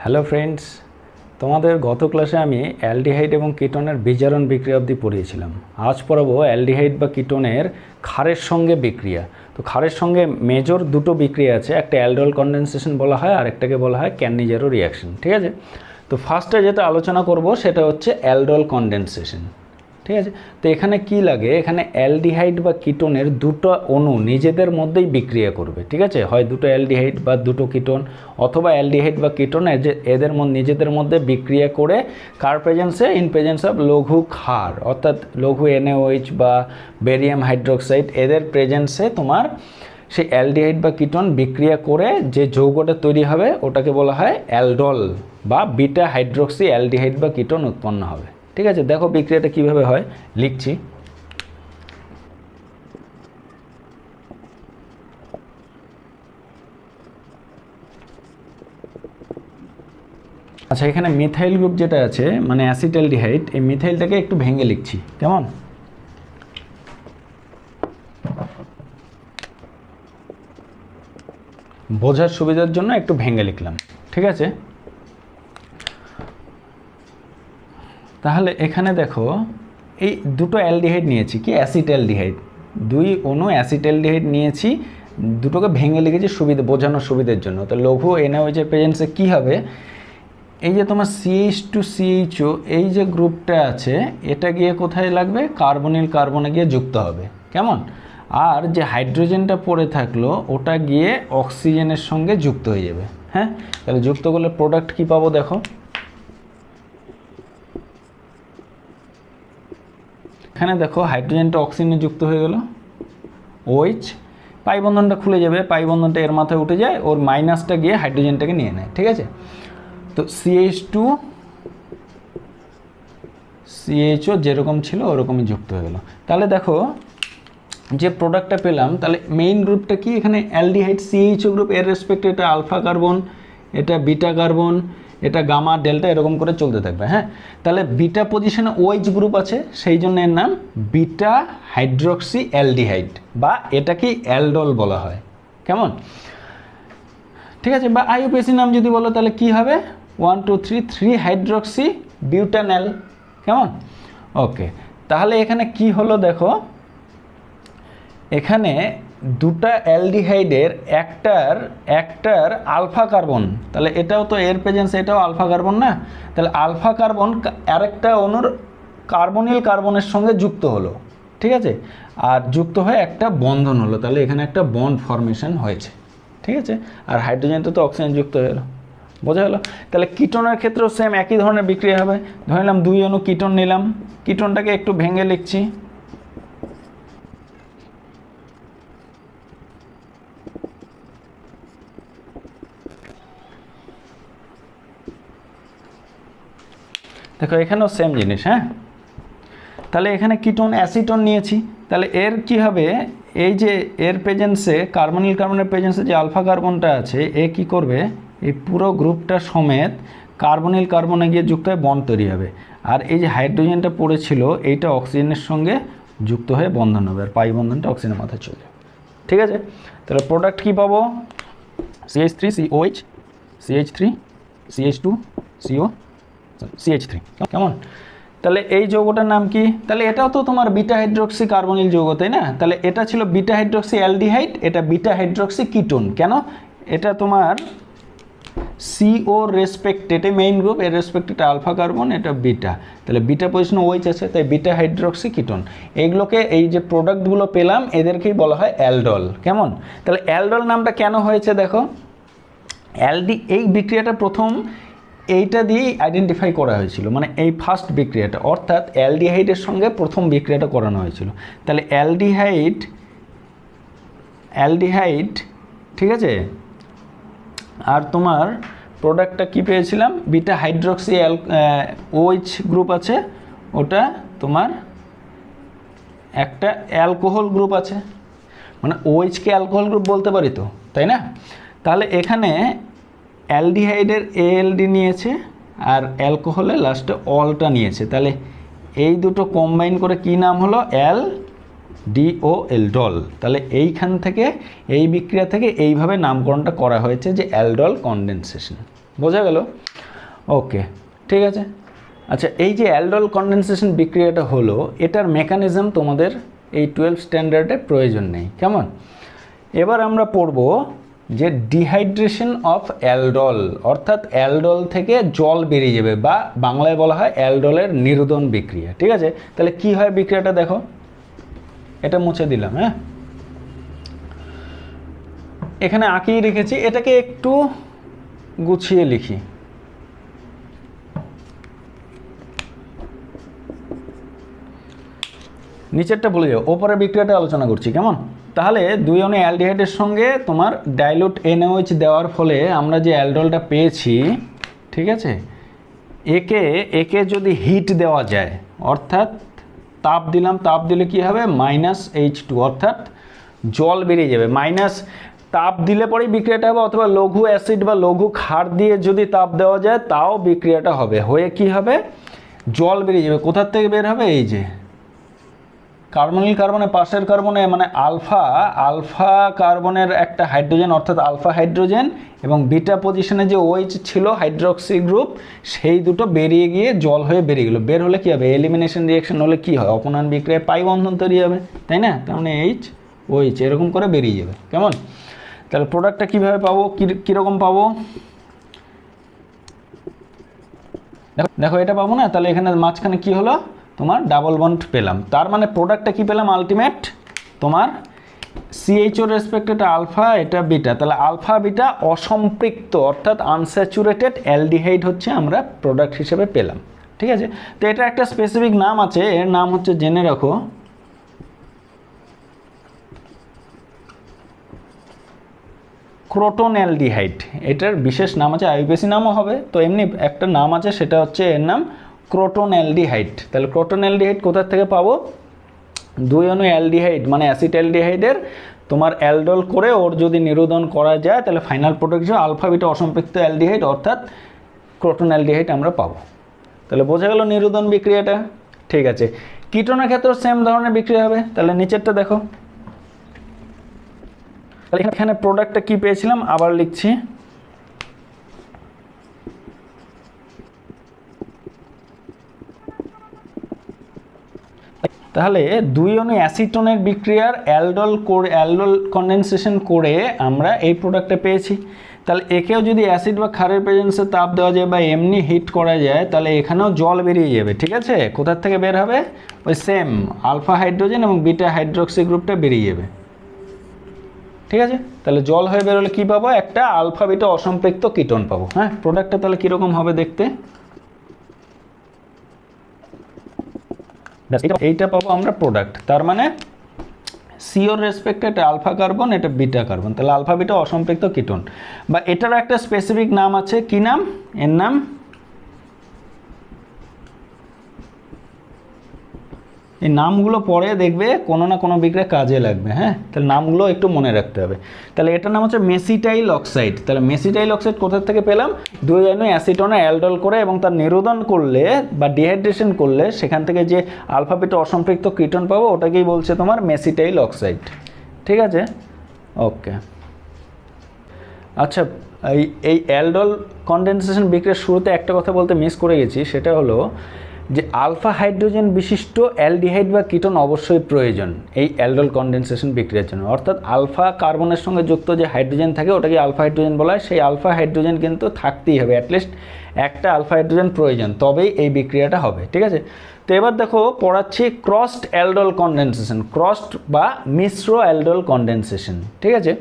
Hello friends, তোমাদের গত ক্লাসে আমি অ্যালডিহাইড এবং কিটোনের বিজারণ বিক্রিয়া অবধি পড়িয়েছিলাম। আজ পড়াবো অ্যালডিহাইড বা কিটোনের ক্ষারের সঙ্গে বিক্রিয়া। তো ক্ষারের সঙ্গে মেজর দুটো বিক্রিয়া আছে, একটা অ্যালডোল কনডেনসেশন বলা হয় আর একটাকে বলা হয় ক্যানিজারো রিঅ্যাকশন। ঠিক আছে, তো ফার্স্টে যেটা আলোচনা করব সেটা হচ্ছে অ্যালডোল কনডেনসেশন। ঠিক আছে, তো এখানে কি লাগে, এখানে অ্যালডিহাইড বা কিটোনের দুটো অণু নিজেদের মধ্যেই বিক্রিয়া করবে। ঠিক আছে, হয় দুটো অ্যালডিহাইড বা দুটো কিটোন, অথবা অ্যালডিহাইড বা কিটোন এদের নিজেদের মধ্যে বিক্রিয়া করে কার প্রেজেন্সে, ইন প্রেজেন্স অফ লঘু ক্ষার অর্থাৎ লঘু NaOH বা বেরিয়াম হাইড্রোক্সাইড, এদের প্রেজেন্সে তোমার সেই অ্যালডিহাইড বা কিটোন বিক্রিয়া করে যে যৌগটা তৈরি হবে ওটাকে বলা হয় অ্যালডোল বা বিটা হাইড্রোক্সি অ্যালডিহাইড বা কিটোন উৎপন্ন হবে। ঠিক আছে, দেখো বিক্রিয়াটা কিভাবে হয়, লিখছি। আচ্ছা, এখানে মিথাইল গ্রুপ যেটা আছে মানে অ্যাসিটালডিহাইড, এই মিথাইলটাকে একটু ভেঙে লিখছি, কেমন? বোঝার সুবিধার জন্য একটু ভেঙে লিখলাম। ঠিক আছে, তাহলে এখানে দেখো এই দুটো অ্যালডিহাইড নিয়েছি, কি অ্যাসিটালডিহাইড, দুই অণু অ্যাসিটালডিহাইড নিয়েছি, দুটোকে ভেঙে লিখেছি সুবিধা, বোঝানোর সুবিধার জন্য। তো লঘু NaOH এর প্রেজেন্সে কী হবে, এই যে তোমার CH2CHO এই যে গ্রুপটা আছে এটা গিয়ে কোথায় লাগবে, কার্বনিল কার্বনে গিয়ে যুক্ত হবে, কেমন? আর যে হাইড্রোজেনটা পড়ে থাকলো ওটা গিয়ে অক্সিজেনের সঙ্গে যুক্ত হয়ে যাবে। হ্যাঁ, তাহলে যুক্ত করলে প্রোডাক্ট কী পাবো দেখো, এখানে দেখো হাইড্রোজেনটা অক্সিজেনে যুক্ত হয়ে গেল, OH, পাই বন্ধনটা খুলে যাবে, পাই বন্ধনটা এর মাথায় উঠে যায়, ওর মাইনাসটা গিয়ে হাইড্রোজেনটাকে নিয়ে নেয়। ঠিক আছে, তো CH2CHO যেরকম ছিল ওরকমই যুক্ত হয়ে গেল। তাহলে দেখো যে প্রোডাক্টটা পেলাম, তাহলে মেইন গ্রুপটা কি, এখানে অ্যালডিহাইড CHO গ্রুপ, এর রেসপেক্টে এটা আলফা কার্বন, এটা বিটা কার্বন, এটা গামা ডেল্টা, এরকম করে চলতে থাকবে। হ্যাঁ, তাহলে বিটা পজিশনে OH গ্রুপ আছে, সেই জন্য এর নাম বিটা হাইড্রোক্সি অ্যালডিহাইড বা এটাকে অ্যালডোল বলা হয়, কেমন? ঠিক আছে, বা IUPAC নাম যদি বলো তাহলে কি হবে, 1 2 3 3 হাইড্রোক্সি বিউটানল, কেমন? ওকে, তাহলে এখানে কি হলো দেখো, এখানে দুটা অ্যালডিহাইডের একটার আলফা কার্বন, তাহলে এটাও তো এর প্রেজেন্স, এটাও আলফা কার্বন না, তাহলে আলফা কার্বন আরেকটা অণুর কার্বনিল কার্বনের সঙ্গে যুক্ত হলো। ঠিক আছে, আর যুক্ত হয়ে একটা বন্ধন হলো, তাহলে এখানে একটা বন্ড ফর্মেশন হয়েছে। ঠিক আছে, আর হাইড্রোজেনটা তো অক্সিজেন যুক্ত হয়ে গেলো, বোঝা গেলো? তাহলে কিটোনের ক্ষেত্রেও সেম একই ধরনের বিক্রিয়া হবে। ধরে নিলাম দুই অণু কিটোন নিলাম, কিটোনটাকে একটু ভেঙে লিখছি। দেখো এখানেও সেম জিনিস। হ্যাঁ, তাহলে এখানে কিটোন অ্যাসিটোন নিয়েছি, তাহলে এর কি হবে, এই যে এর প্রেজেন্সে কার্বনিল কার্বনের প্রেজেন্সে যে আলফা কার্বনটা আছে এ কি করবে, এই পুরো গ্রুপটা সমেত কার্বনিল কার্বনে গিয়ে যুক্ত হয়ে বন্ড তৈরি হবে, আর এই যে হাইড্রোজেনটা পড়েছিল এইটা অক্সিজেনের সঙ্গে যুক্ত হয়ে বন্ধন হবে, আর পাই বন্ধনটা অক্সিজেনের মাথায় চলে যাবে। ঠিক আছে, তাহলে প্রোডাক্ট কী পাবো, CH3COH, CH3CH2CO, CH3, কেমন? তাহলে এই যৌগটার নাম কি, তাহলে এটাও তো তোমার বিটা হাইড্রোক্সি কার্বনিল যৌগ, তাই না? তাহলে এটা ছিল বিটা হাইড্রোক্সি অ্যালডিহাইড, এটা বিটা হাইড্রোক্সি কিটোন। কেন? এটা তোমার CO রেসপেক্টেড মেইন গ্রুপ, এর রেসপেক্টেড আলফা কার্বন, এটা বিটা, তাহলে বিটা পজিশনে OH আছে, তাই বিটা হাইড্রোক্সি কিটোন। এইগুলোকে, এই যে প্রোডাক্টগুলো পেলাম এদেরকেই বলা হয় অ্যালডোল, কেমন? তাহলে অ্যালডোল নামটা কেন হয়েছে দেখো, এই বিক্রিয়াটা প্রথম এইটা দিয়েই আইডেন্টিফাই করা হয়েছিল, মানে এই ফার্স্ট বিক্রিয়াটা, অর্থাৎ অ্যালডিহাইডের সঙ্গে প্রথম বিক্রিয়াটা করানো হয়েছিল। তাহলে অ্যালডিহাইড, ঠিক আছে, আর তোমার প্রোডাক্টটা কি পেয়েছিলাম, বিটা হাইড্রোক্সি OH গ্রুপ আছে, ওটা তোমার একটা অ্যালকোহল গ্রুপ আছে, মানে OH-কে অ্যালকোহল গ্রুপ বলতে পারি তো, তাই না? তাহলে এখানে অ্যালডিহাইডের ALD নিয়েছে আর অ্যালকোহলের লাস্টে অলটা নিয়েছে, তাহলে এই দুটো কম্বাইন করে কি নাম হলো, DOL, ডল। তাহলে এইখান থেকে, এই বিক্রিয়া থেকে এইভাবে নামকরণটা করা হয়েছে যে অ্যালডোল কনডেনসেশন। বোঝা গেল? ওকে, ঠিক আছে। আচ্ছা, এই যে অ্যালডোল কনডেনসেশন বিক্রিয়াটা হলো, এটার মেকানিজম তোমাদের এই 12 স্ট্যান্ডার্ডে প্রয়োজন নেই, কেমন? এবার আমরা পড়ব যে ডিহাইড্রেশন অফ অ্যালডোল, অর্থাৎ অ্যালডোল থেকে জল বেরিয়ে যাবে, বা বাংলায় বলা হয় অ্যালডোলের নিরোধন বিক্রিয়া, ঠিক আছে? তাহলে কি হয় বিক্রিয়াটা দেখো, এটা মুছে দিলাম, হ্যাঁ, এখানে আঁকিয়ে রেখেছি, এটাকে একটু গুছিয়ে লিখি। নিচেরটা ভুলে যাও, ওপরে বিক্রিয়াটা আলোচনা করছি, কেমন? তাহলে 2 অণু অ্যালডিহাইডের সঙ্গে তোমার ডাইলুট NaOH দেওয়ার ফলে আমরা যে অ্যালডোলটা পেয়েছি, ঠিক আছে, একে যদি হিট দেওয়া যায়, অর্থাৎ তাপ দিলাম, তাপ দিলে কি হবে, -H2, অর্থাৎ জল বেরিয়ে যাবে। মাইনাস তাপ দিলে পরেই বিক্রিয়াটা হবে, অথবা লঘু অ্যাসিড বা লঘু ক্ষার দিয়ে যদি তাপ দেওয়া যায় তাও বিক্রিয়াটা হবে, হয়ে কি হবে, জল বেরিয়ে যাবে। কোথার থেকে বের হবে, এই যে কার্বনিল কার্বনে, পাশের কার্বনে, মানে আলফা কার্বনের একটা হাইড্রোজেন, অর্থাৎ আলফা হাইড্রোজেন, এবং বিটা পজিশনে যে OH ছিল হাইড্রোক্সি গ্রুপ, সেই দুটো বেরিয়ে গিয়ে জল হয়ে বেরিয়ে গেলো। বের হলে কি হবে, এলিমিনেশন রিঅ্যাকশন হলে কি হয়, অপনয়ন বিক্রিয়ায় পাই বন্ধন তৈরি হবে, তাই না? তার মানে OH এরকম করে বেরিয়ে যাবে, কেমন? তাহলে প্রোডাক্টটা কীভাবে পাবো, কীরকম পাবো, দেখো এটা পাবো না, তাহলে এখানে মাঝখানে কি হলো, তোমার ডাবল বন্ড পেলাম। তার মানে প্রোডাক্টটা কি পেলাম, আলটিমেট তোমার CHO রেসপেক্ট, এটা আলফা, এটা বিটা, তাহলে আলফা বিটা অসম্পৃক্ত, অর্থাৎ আনস্যাচুরেটেড অ্যালডিহাইড হচ্ছে আমরা প্রোডাক্ট হিসেবে পেলাম, ঠিক আছে? তো এটা একটা স্পেসিফিক নাম আছে, এর নাম হচ্ছে, জেনে রাখো, ক্রোটন অ্যালডিহাইড। এটার বিশেষ নাম আছে, আইউপিএসি নামও হবে, তো এমনি একটা নাম আছে, সেটা হচ্ছে এর নাম ক্রোটন অ্যালডিহাইড। তাহলে ক্রোটন অ্যালডিহাইড কোথা থেকে পাবো, 2 অণু অ্যালডিহাইড মানে অ্যাসিড অ্যালডিহাইডের তোমার অ্যালডোল করে ওর যদি নিরোধন করা যায়, তাহলে ফাইনাল প্রোডাক্ট হিসেবে আলফা বিটা অসম্পৃক্ত অ্যালডিহাইড, অর্থাৎ ক্রোটন অ্যালডিহাইড আমরা পাবো। তাহলে বোঝা গেল নিরোধন বিক্রিয়াটা, ঠিক আছে? কিটোনের ক্ষেত্রেও সেম ধরনের বিক্রিয়া হবে। তাহলে নিচেরটা দেখো, তাহলে এখানে প্রোডাক্টটা কি পেয়েছিলাম, আবার লিখছি, তাহলে 2 অণু অ্যাসিটোনের বিক্রিয়ার অ্যালডোল কনডেনসেশন করে আমরা এই প্রোডাক্টটা পেয়েছি। তাহলে একেও যদি অ্যাসিড বা ক্ষারের প্রেজেন্সে তাপ দেওয়া যায় বা এমনি হিট করা যায়, তাহলে এখানেও জল বেরিয়ে যাবে, ঠিক আছে? কোথার থেকে বের হবে, ওই সেম আলফা হাইড্রোজেন এবং বিটা হাইড্রোক্সি গ্রুপটা বেরিয়ে যাবে, ঠিক আছে? তাহলে জল হয়ে বেরোলে কী পাবো, একটা আলফা বিটা অসম্পৃক্ত কিটোন পাবো। হ্যাঁ, প্রোডাক্টটা তাহলে কীরকম হবে দেখতে, এইটা পাবো আমরা প্রোডাক্ট। তার মানে সিওর রেসপেক্টে এটা আলফা কার্বন, এটা বিটা কার্বন, তাহলে আলফা বিটা অসম্পৃক্ত কিটোন। বা এটারও একটা স্পেসিফিক নাম আছে, কি নাম, এর নাম এই নামগুলো পরে দেখবে কোনো না কোনো বিক্রিয়া কাজে লাগবে। হ্যাঁ, তাহলে নামগুলো একটু মনে রাখতে হবে। তাহলে এটার নাম হচ্ছে মেসিটাইল অক্সাইড। তাহলে মেসিটাইল অক্সাইড কোথা থেকে পেলাম, 2 অণু অ্যাসিটোনে অ্যালডোল করে এবং তার নিরোধন করলে বা ডিহাইড্রেশন করলে সেখান থেকে যে আলফা বিটা অসম্পৃক্ত কিটোন পাবো, ওটাকেই বলছে তোমার মেসিটাইল অক্সাইড, ঠিক আছে? ওকে, আচ্ছা, এই অ্যালডোল কনডেনসেশন বিক্রিয়ার শুরুতে একটা কথা বলতে মিস করে গেছি, সেটা হলো যে আলফা হাইড্রোজেন বিশিষ্ট অ্যালডিহাইড বা কিটোন অবশ্যই প্রয়োজন এই অ্যালডোল কনডেনসেশন বিক্রিয়ার জন্য। অর্থাৎ আলফা কার্বনের সঙ্গে যুক্ত যে হাইড্রোজেন থাকে ওটাকে আলফা হাইড্রোজেন বলা হয়। সেই আলফা হাইড্রোজেন কিন্তু থাকতেই হবে, অ্যাটলিস্ট একটা আলফা হাইড্রোজেন প্রয়োজন, তবেই এই বিক্রিয়াটা হবে, ঠিক আছে? তো এবার দেখো পড়াচ্ছি ক্রসড অ্যালডোল কনডেনসেশন, ক্রসড বা মিশ্র অ্যালডোল কনডেনসেশন, ঠিক আছে?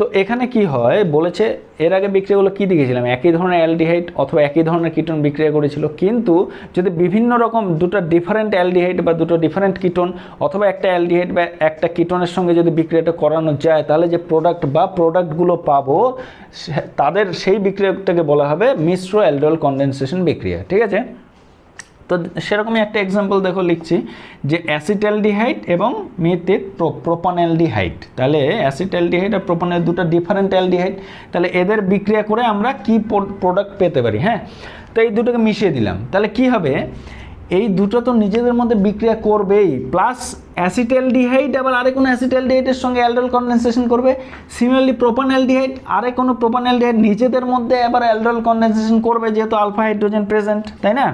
তো এখানে কি হয় বলেছে, এর আগে বিক্রিয়াগুলো কী দেখেছিলাম, একই ধরনের অ্যালডিহাইড অথবা একই ধরনের কিটোন বিক্রিয়া করেছিল, কিন্তু যদি বিভিন্ন রকম দুটো ডিফারেন্ট অ্যালডিহাইড বা দুটো ডিফারেন্ট কিটোন অথবা একটা অ্যালডিহাইড বা একটা কিটোনের সঙ্গে যদি বিক্রিয়াটা করানো যায়, তাহলে যে প্রোডাক্ট বা প্রোডাক্টগুলো পাবো তাদের সেই বিক্রিয়াটাকে বলা হবে মিশ্র অ্যালডোল কনডেনসেশন বিক্রিয়া, ঠিক আছে? তো সেরকমই একটা এক্সাম্পল দেখো লিখছি, যে অ্যাসিটালডিহাইড এবং মিথিল প্রোপানঅ্যালডিহাইড। তাহলে অ্যাসিটালডিহাইড আর প্রোপানল দুটো ডিফারেন্ট অ্যালডিহাইড, তাহলে এদের বিক্রিয়া করে আমরা কি প্রোডাক্ট পেতে পারি। হ্যাঁ, তো এই দুটোকে মিশিয়ে দিলাম, তাহলে কি হবে, এই দুটো তো নিজেদের মধ্যে বিক্রিয়া করবেই, প্লাস অ্যাসিটালডিহাইড আবার আরেক কোনো অ্যাসিটালডিহাইডের সঙ্গে অ্যালডোল কনডেনসেশন করবে। সিমিলারলি প্রোপানঅ্যালডিহাইড আরেক কোনো প্রোপানঅ্যালডিহাইড নিজেদের মধ্যে আবার অ্যালডোল কনডেনসেশন করবে, যেহেতু আলফা হাইড্রোজেন প্রেজেন্ট, তাই না?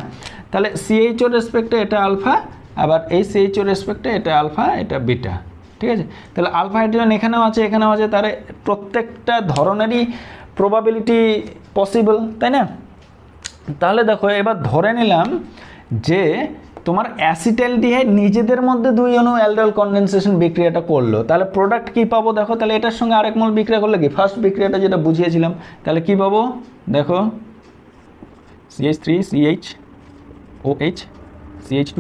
তাহলে সিএইচও রেসপেক্টে এটা আলফা, আবার এই সিএইচও রেসপেক্টে এটা আলফা, এটা বিটা, ঠিক আছে? তাহলে আলফা হাইড্রোজেন এখানেও আছে, এখানেও আছে, তার প্রত্যেকটা ধরনেরই প্রবাবিলিটি পসিবল, তাই না? তাহলে দেখো এবার ধরে নিলাম যে তোমার অ্যাসিটালডিহাইড নিজেদের মধ্যে 2 অণু অ্যালডোল কনডেনসেশন বিক্রিয়াটা করলো, তাহলে প্রোডাক্ট কি পাবো দেখো। তাহলে এটার সঙ্গে আরেক মোল বিক্রিয়া করলে কি, ফার্স্ট বিক্রিয়াটা যেটা বুঝিয়েছিলাম, তাহলে কি পাবো দেখো, CH3 CHOH CH2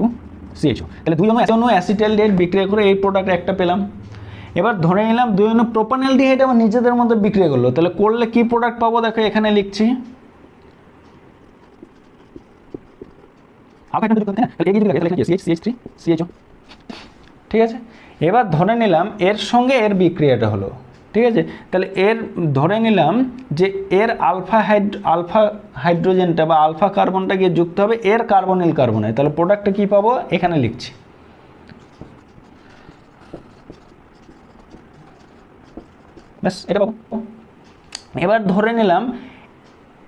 CHO, তাহলে 2 অণু অ্যাসিটালডিহাইড বিক্রিয়া করে এই প্রোডাক্ট একটা পেলাম। এবার ধরে নিলাম 2 অণু প্রোপানঅ্যালডিহাইড আবার নিজেদের মধ্যে বিক্রিয়া করলো, তাহলে করলে কি প্রোডাক্ট পাবো দেখো, এখানে লিখছি ঠিক আছে। এবার ধরে নিলাম এর সঙ্গে এর বিক্রিয়াটা হলো, ঠিক আছে? তাহলে এর ধরে নিলাম যে এর আলফা হাইড্রোজেনটা বা আলফা কার্বনটা গিয়ে যুক্ত হবে এর কার্বনিল কার্বনে, তাহলে প্রোডাক্টটা কি পাবো এখানে লিখছি, ব্যাস এটা পাবো। এবার ধরে নিলাম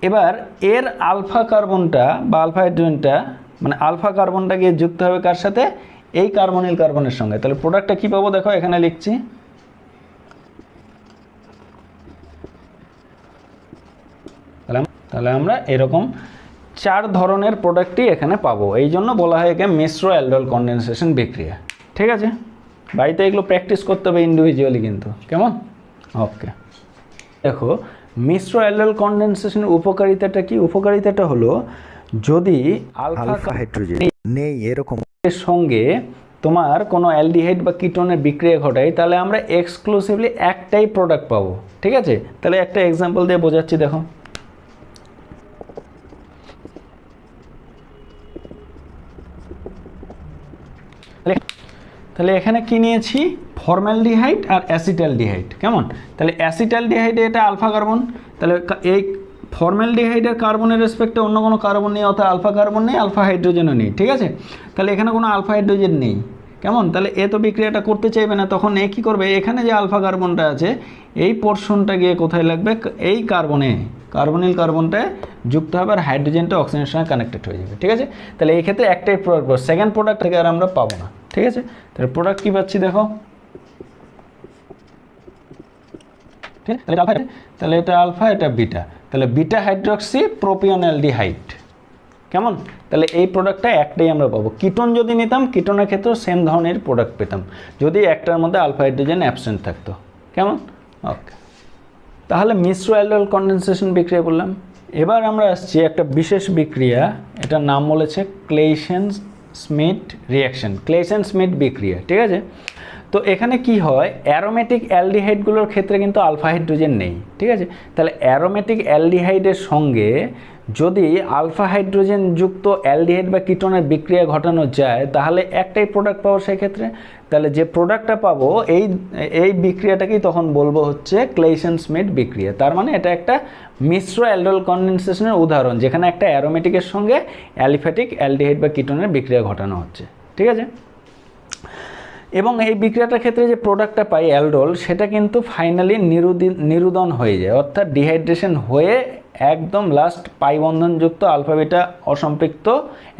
এবার এর আলফা কার্বনটা বা আলফা হাইড্রোজেনটা মানে আলফা কার্বনটা গিয়ে যুক্ত হবে কার সাথে, এই কার্বনিল কার্বনের সঙ্গে, তাহলে প্রোডাক্টটা কি পাবো দেখো এখানে লিখছি, তাহলে আমরা এরকম 4 ধরনের প্রোডাক্টই এখানে পাবো। এই জন্য বলা হয় একে মিশ্র অ্যালডোল কনডেনসেশন বিক্রিয়া, ঠিক আছে? বাড়িতে এগুলো প্র্যাকটিস করতে হবে ইন্ডিভিজুয়ালি কিন্তু, কেমন? ওকে, দেখো মিশ্র অ্যালডোল কনডেনসেশনের উপকারিতাটা কি? উপকারিতাটা হলো যদি আলফা হাইড্রোজেন নেই এরকম এর সঙ্গে তোমার কোনো অ্যালডিহাইড বা কিটোনের বিক্রিয়া ঘটায়, তাহলে আমরা এক্সক্লুসিভলি একটাই প্রোডাক্ট পাবো, ঠিক আছে? তাহলে একটা এক্সাম্পল দিয়ে বোঝাচ্ছি দেখো, তাহলে এখানে কি নিয়েছি, ফর্মালডিহাইড আর অ্যাসিটালডিহাইড, কেমন? তাহলে অ্যাসিটালডিহাইডে এটা আলফা কার্বন, তাহলে এই ফর্মালডিহাইডের কার্বনের রেসপেক্টে অন্য কোনো কার্বন নেই, অর্থাৎ আলফা কার্বন নেই, আলফা হাইড্রোজেনও নেই, ঠিক আছে? তাহলে এখানে কোনো আলফা হাইড্রোজেন নেই, কেমন? তাহলে এ তো বিক্রিয়াটা করতে চাইবে না, তখন এ কী করবে, এখানে যে আলফা কার্বনটা আছে এই পোর্শনটা গিয়ে কোথায় লাগবে, এই কার্বনে, কার্বনিল কার্বনটায় যুক্ত হবে আর হাইড্রোজেনটা অক্সিজেনের সঙ্গে কানেক্টেড হয়ে যাবে, ঠিক আছে? তাহলে এই ক্ষেত্রে একটাই প্রোডাক্ট, সেকেন্ড প্রোডাক্ট থেকে আর আমরা পাবো না, ঠিক আছে? তাহলে প্রোডাক্ট কী পাচ্ছি দেখো, ঠিক আছে? তাহলে এটা আলফা, এটা বিটা, তাহলে বিটা হাইড্রক্সি প্রোপিওনঅ্যালডিহাইড, কেমন? তাহলে এই প্রোডাক্টটা একটাই আমরা পাবো। কিটোন যদি নিতাম, কিটোনের ক্ষেত্রেও সেম ধরনের প্রোডাক্ট পেতাম যদি একটার মধ্যে আলফা হাইড্রোজেন অ্যাবসেন্ট থাকতো, কেমন? ওকে, তাহলে মিশ্র অ্যালডোল কনডেনসেশন বিক্রিয়া বললাম। এবার আমরা আসছি একটা বিশেষ বিক্রিয়া, এটার নাম বলেছে ক্লেইসেন-স্মিথ রিঅ্যাকশন, ক্লেইসেন-স্মিথ বিক্রিয়া, ঠিক আছে? তো এখানে কি হয়, অ্যারোমেটিক অ্যালডিহাইডগুলোর ক্ষেত্রে কিন্তু আলফা হাইড্রোজেন নেই, ঠিক আছে? তাহলে অ্যারোমেটিক অ্যালডিহাইডের সঙ্গে যদি আলফা হাইড্রোজেন যুক্ত অ্যালডিহাইড বা কিটোনের বিক্রিয়া ঘটানো যায়, তাহলে একটাই প্রোডাক্ট পাবো সেক্ষেত্রে। তাহলে যে প্রোডাক্টটা পাবো এই বিক্রিয়াটাকেই তখন বলবো হচ্ছে ক্লেইসেন-স্মিথ বিক্রিয়া। তার মানে এটা একটা মিশ্র অ্যালডোল কনডেনসেশনের উদাহরণ, যেখানে একটা অ্যারোমেটিকের সঙ্গে অ্যালিফ্যাটিক অ্যালডিহাইড বা কিটোনের বিক্রিয়া ঘটানো হচ্ছে, ঠিক আছে? এবং এই বিক্রিয়াটার ক্ষেত্রে যে প্রোডাক্টটা পাই অ্যালডোল, সেটা কিন্তু ফাইনালি নিরুদন হয়ে যায়, অর্থাৎ ডিহাইড্রেশন হয়ে একদম লাস্ট পাই বন্ধনযুক্ত আলফা বিটা অসম্পৃক্ত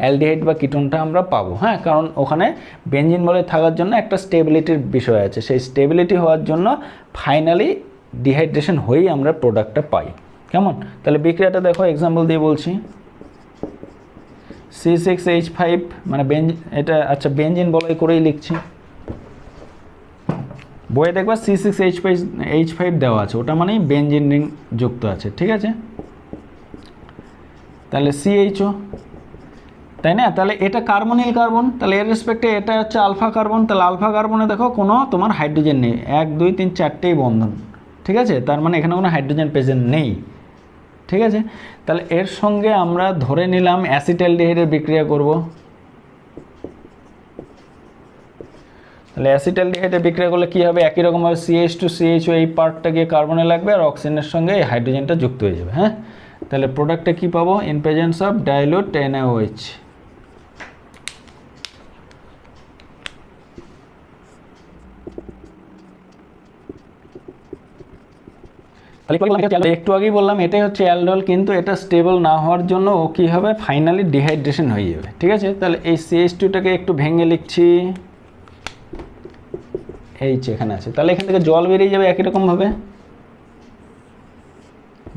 অ্যালডিহাইড বা কিটোনটা আমরা পাবো, হ্যাঁ? কারণ ওখানে বেঞ্জিন বলে থাকার জন্য একটা স্টেবিলিটির বিষয় আছে, সেই স্টেবিলিটি হওয়ার জন্য ফাইনালি ডিহাইড্রেশন হয়েই আমরা প্রোডাক্টটা পাই, কেমন? তাহলে বিক্রিয়াটা দেখো এক্সাম্পল দিয়ে বলছি, C6H5 মানে এটা আচ্ছা বেঞ্জিন বলাই করেই লিখছি, বইয়ে দেখবা C6H5 দেওয়া আছে, ওটা মানেই বেঞ্জিন রিং যুক্ত আছে, ঠিক আছে? তাহলে CHO, তাই না? তাহলে এটা কার্বনিল কার্বন, তাহলে এর রেসপেক্টে এটা হচ্ছে আলফা কার্বন, তাহলে আলফা কার্বনে দেখো কোনো তোমার হাইড্রোজেন নেই, 1 2 3 4টেই বন্ধন, ঠিক আছে? তার মানে এখানে কোনো হাইড্রোজেন প্রেজেন্ট নেই, ঠিক আছে? তাহলে এর সঙ্গে আমরা ধরে নিলাম অ্যাসিটালডিহাইডের বিক্রিয়া করব, তাহলে অ্যাসিটালডিহাইডে বিক্রিয়া করলে কী হবে, একই রকমভাবে CH2CHO এই পার্টটা গিয়ে কার্বনে লাগবে আর অক্সিজেনের সঙ্গে এই হাইড্রোজেনটা যুক্ত হয়ে যাবে, হ্যাঁ? তাহলে প্রোডাক্টটা কী পাবো, in presence of dilute NaOH, একটু আগেই বললাম এটাই হচ্ছে অ্যালডোল, কিন্তু এটা স্টেবল না হওয়ার জন্য ও কী হবে, ফাইনালি ডিহাইড্রেশন হয়ে যাবে। ঠিক আছে, তাহলে এই CH2টাকে একটু ভেঙে লিখছি, এইচ এখানে আছে, তাহলে এখান থেকে জল বেরিয়ে যাবে একই রকমভাবে,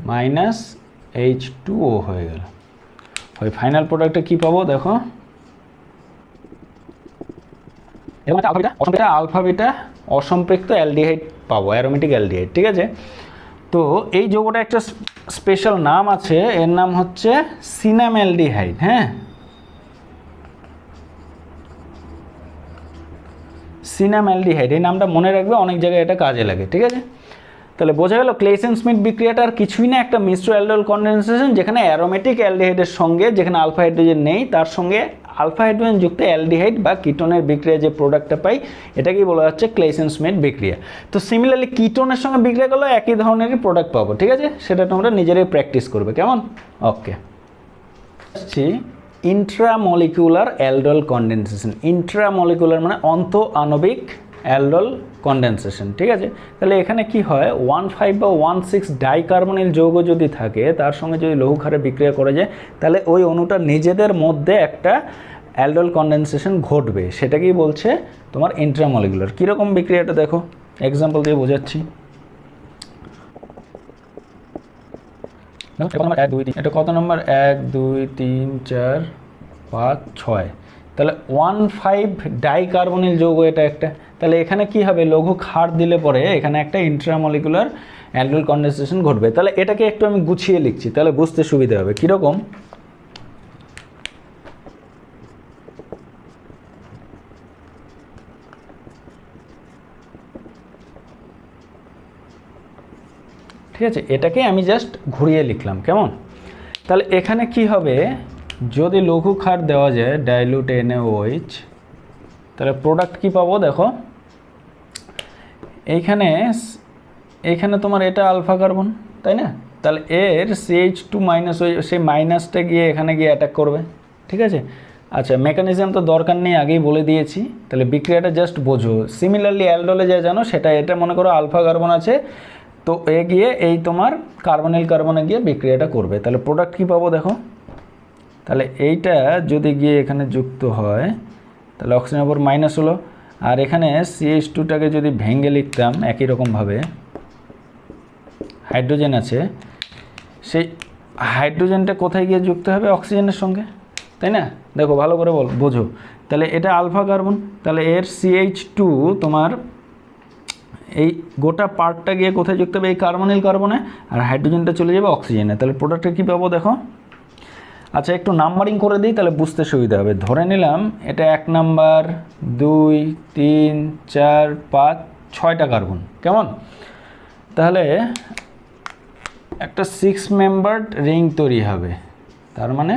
-H2O হয়ে গেল। ওই ফাইনাল প্রোডাক্টে কী পাবো দেখো, এবং একটা আলফা বিটা অসম্পৃক্ত অ্যালডিহাইড পাবো, অ্যারোমেটিক অ্যালডিহাইড। ঠিক আছে, তো এই যৌগটা একটা স্পেশাল নাম আছে, এর নাম হচ্ছে সিনামঅ্যালডিহাইড। হ্যাঁ, সিনামঅ্যালডিহাইড, এই নামটা মনে রাখবে, অনেক জায়গায় এটা কাজে লাগে। ঠিক আছে, তাহলে বোঝা গেল ক্লেইসেন স্মিথ বিক্রিয়াটা আর কিছুই না, একটা মিশ্র অ্যালডোল কনডেনসেশন, যেখানে অ্যারোমেটিক অ্যালডিহাইডের সঙ্গে, যেখানে আলফা হাইড্রোজেন নেই তার সঙ্গে আলফা হাইড্রোজেন যুক্ত অ্যালডিহাইড বা কিটোনের বিক্রিয়া যে প্রোডাক্টটা পাই, এটাকেই বলা হচ্ছে ক্লেইসেন স্মিথ বিক্রিয়া। তো সিমিলারলি কিটোনের সঙ্গে বিক্রিয়া করলে একই ধরনেরই প্রোডাক্ট পাবো। ঠিক আছে, সেটা তোমরা নিজেরাই প্র্যাকটিস করবে, কেমন? ওকে, আসছি ইন্ট্রামলিকুলার অ্যালডোল কনডেনসেশন। ইন্ট্রামলিকুলার মানে অন্ত আণবিক অ্যালডোল কনডেনসেশন। ঠিক আছে, তাহলে এখানে কি হয়, 1,5 বা 1,6 ডাইকার্বনিল যৌগ যদি থাকে, তার সঙ্গে যদি লৌহ ক্ষারে বিক্রিয়া করা যায়, তাহলে ওই অণুটা নিজেদের মধ্যে একটা অ্যালডোল কনডেনসেশন ঘটবে, সেটাকেই বলছে তোমার ইন্ট্রামলিকুলার। কীরকম বিক্রিয়াটা দেখো, এক্সাম্পল দিয়ে বোঝাচ্ছি। এটা কত নম্বর, 1 2 3 4 5 6, তাহলে 1,5 ডাইকার্বনিল যৌগ এটা একটা। তাহলে এখানে কি হবে, লঘু ক্ষার দিলে পরে এখানে একটা ইন্ট্রামলিকুলার অ্যালডোল কনডেনসেশন ঘটবে। তাহলে এটাকে একটু আমি গুছিয়ে লিখছি, তাহলে বুঝতে সুবিধা হবে। কীরকম, ঠিক আছে, এটাকে আমি জাস্ট ঘুরিয়ে লিখলাম, কেমন? তাহলে এখানে কি হবে, যদি লঘু ক্ষার দেওয়া যায় ডাইলুট NaOH, তাহলে প্রোডাক্ট কি পাবো দেখো, এইখানে তোমার এটা আলফা কার্বন, তাই না? তাহলে এর CH2 মাইনাস, ওই সেই মাইনাসটা গিয়ে এখানে গিয়ে অ্যাটাক করবে। ঠিক আছে, আচ্ছা মেকানিজম তো দরকার নেই, আগেই বলে দিয়েছি। তাহলে বিক্রিয়াটা জাস্ট বোঝো। সিমিলারলি অ্যালডোলে যা জানো সেটা, এটা মনে করো আলফা কার্বন আছে, তো এ গিয়ে এই তোমার কার্বনিল কার্বনে গিয়ে বিক্রিয়াটা করবে। তাহলে প্রোডাক্ট কী পাবো দেখো, তাহলে এইটা যদি গিয়ে এখানে যুক্ত হয়, তাহলে অক্সিজেনের উপর মাইনাস হলো, আর এখানে CH2টাকে যদি ভেঙে লিখতাম একই রকমভাবে, হাইড্রোজেন আছে, সেই হাইড্রোজেনটা কোথায় গিয়ে যুক্ত হবে, অক্সিজেনের সঙ্গে, তাই না? দেখো ভালো করে বোঝো। তাহলে এটা আলফা কার্বন, তাহলে এর CH2 তোমার এই গোটা পার্টটা গিয়ে কোথায় যুক্ত হবে, এই কার্বনিল কার্বনে, আর হাইড্রোজেনটা চলে যাবে অক্সিজেনে। তাহলে প্রোডাক্টটা কী পাবো দেখো, আচ্ছা একটু নাম্বারিং করে দিই, তাহলে বুঝতে সুবিধা হবে। ধরে নিলাম এটা 1 নাম্বার, 2 3 4 5 6টা কার্বন, কেমন? তাহলে একটা 6 মেম্বার্ড রিং তৈরি হবে, তার মানে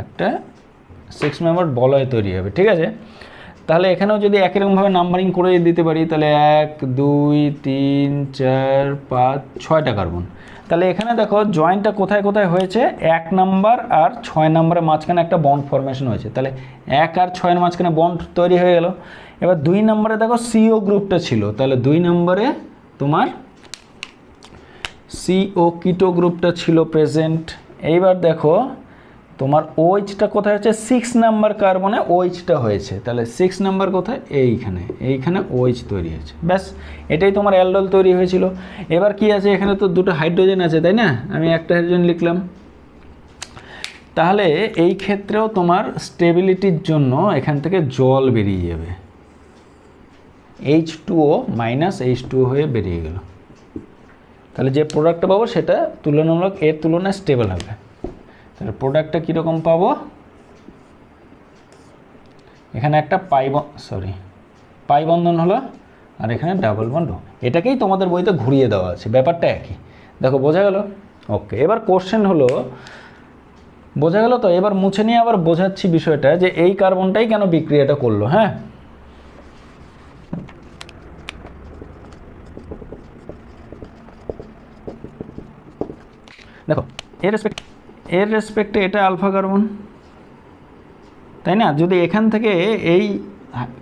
একটা 6 মেম্বার্ড বলয় তৈরি হবে। ঠিক আছে, তাহলে এখানেও যদি একই রকমভাবে নাম্বারিং করে দিতে পারি, তাহলে 1 2 3 4 5 6টা কার্বন। তাহলে এখানে দেখো জয়েন্টটা কোথায় কোথায় হয়েছে, 1 নাম্বার আর 6 নাম্বারের মাঝখানে একটা বন্ড ফরমেশন হয়েছে, তাহলে 1 আর 6-এর মাঝখানে বন্ড তৈরি হয়ে গেল। এবার 2 নম্বরে দেখো CO গ্রুপটা ছিল, তাহলে 2 নম্বরে তোমার CO কিটো গ্রুপটা ছিল প্রেজেন্ট। এইবার দেখো তোমার OHটা কোথায় হচ্ছে, 6 নাম্বার কার্বনে OHটা হয়েছে, তাহলে 6 নাম্বার কোথায়, এইখানে OH তৈরি হয়েছে। ব্যাস, এটাই তোমার অ্যালডোল তৈরি হয়েছিল। এবার কি আছে, এখানে তো দুটো হাইড্রোজেন আছে, তাই না? আমি একটা হাইড্রোজেন লিখলাম। তাহলে এই ক্ষেত্রেও তোমার স্টেবিলিটির জন্য এখান থেকে জল বেরিয়ে যাবে, H2O মাইনাস H2O হয়ে বেরিয়ে গেল। তাহলে যে প্রোডাক্টটা পাবো সেটা তুলনামূলক এর তুলনায় স্টেবল হবে। তাহলে প্রোডাক্টটা কীরকম পাবো, এখানে একটা পাই বন্ধন হলো, আর এখানে ডাবল বন্ড। এটাকেই তোমাদের বইতে ঘুরিয়ে দেওয়া আছে, ব্যাপারটা একই। দেখো বোঝা গেল? ওকে, এবার কোশ্চেন হলো, বোঝা গেল তো? এবার মুছে নিয়ে আবার বোঝাচ্ছি বিষয়টা, যে এই কার্বনটাই কেন বিক্রিয়াটা করলো। হ্যাঁ, দেখো এর রেসপেক্টে এটা আলফা কার্বন, তাই না? যদি এখান থেকে এই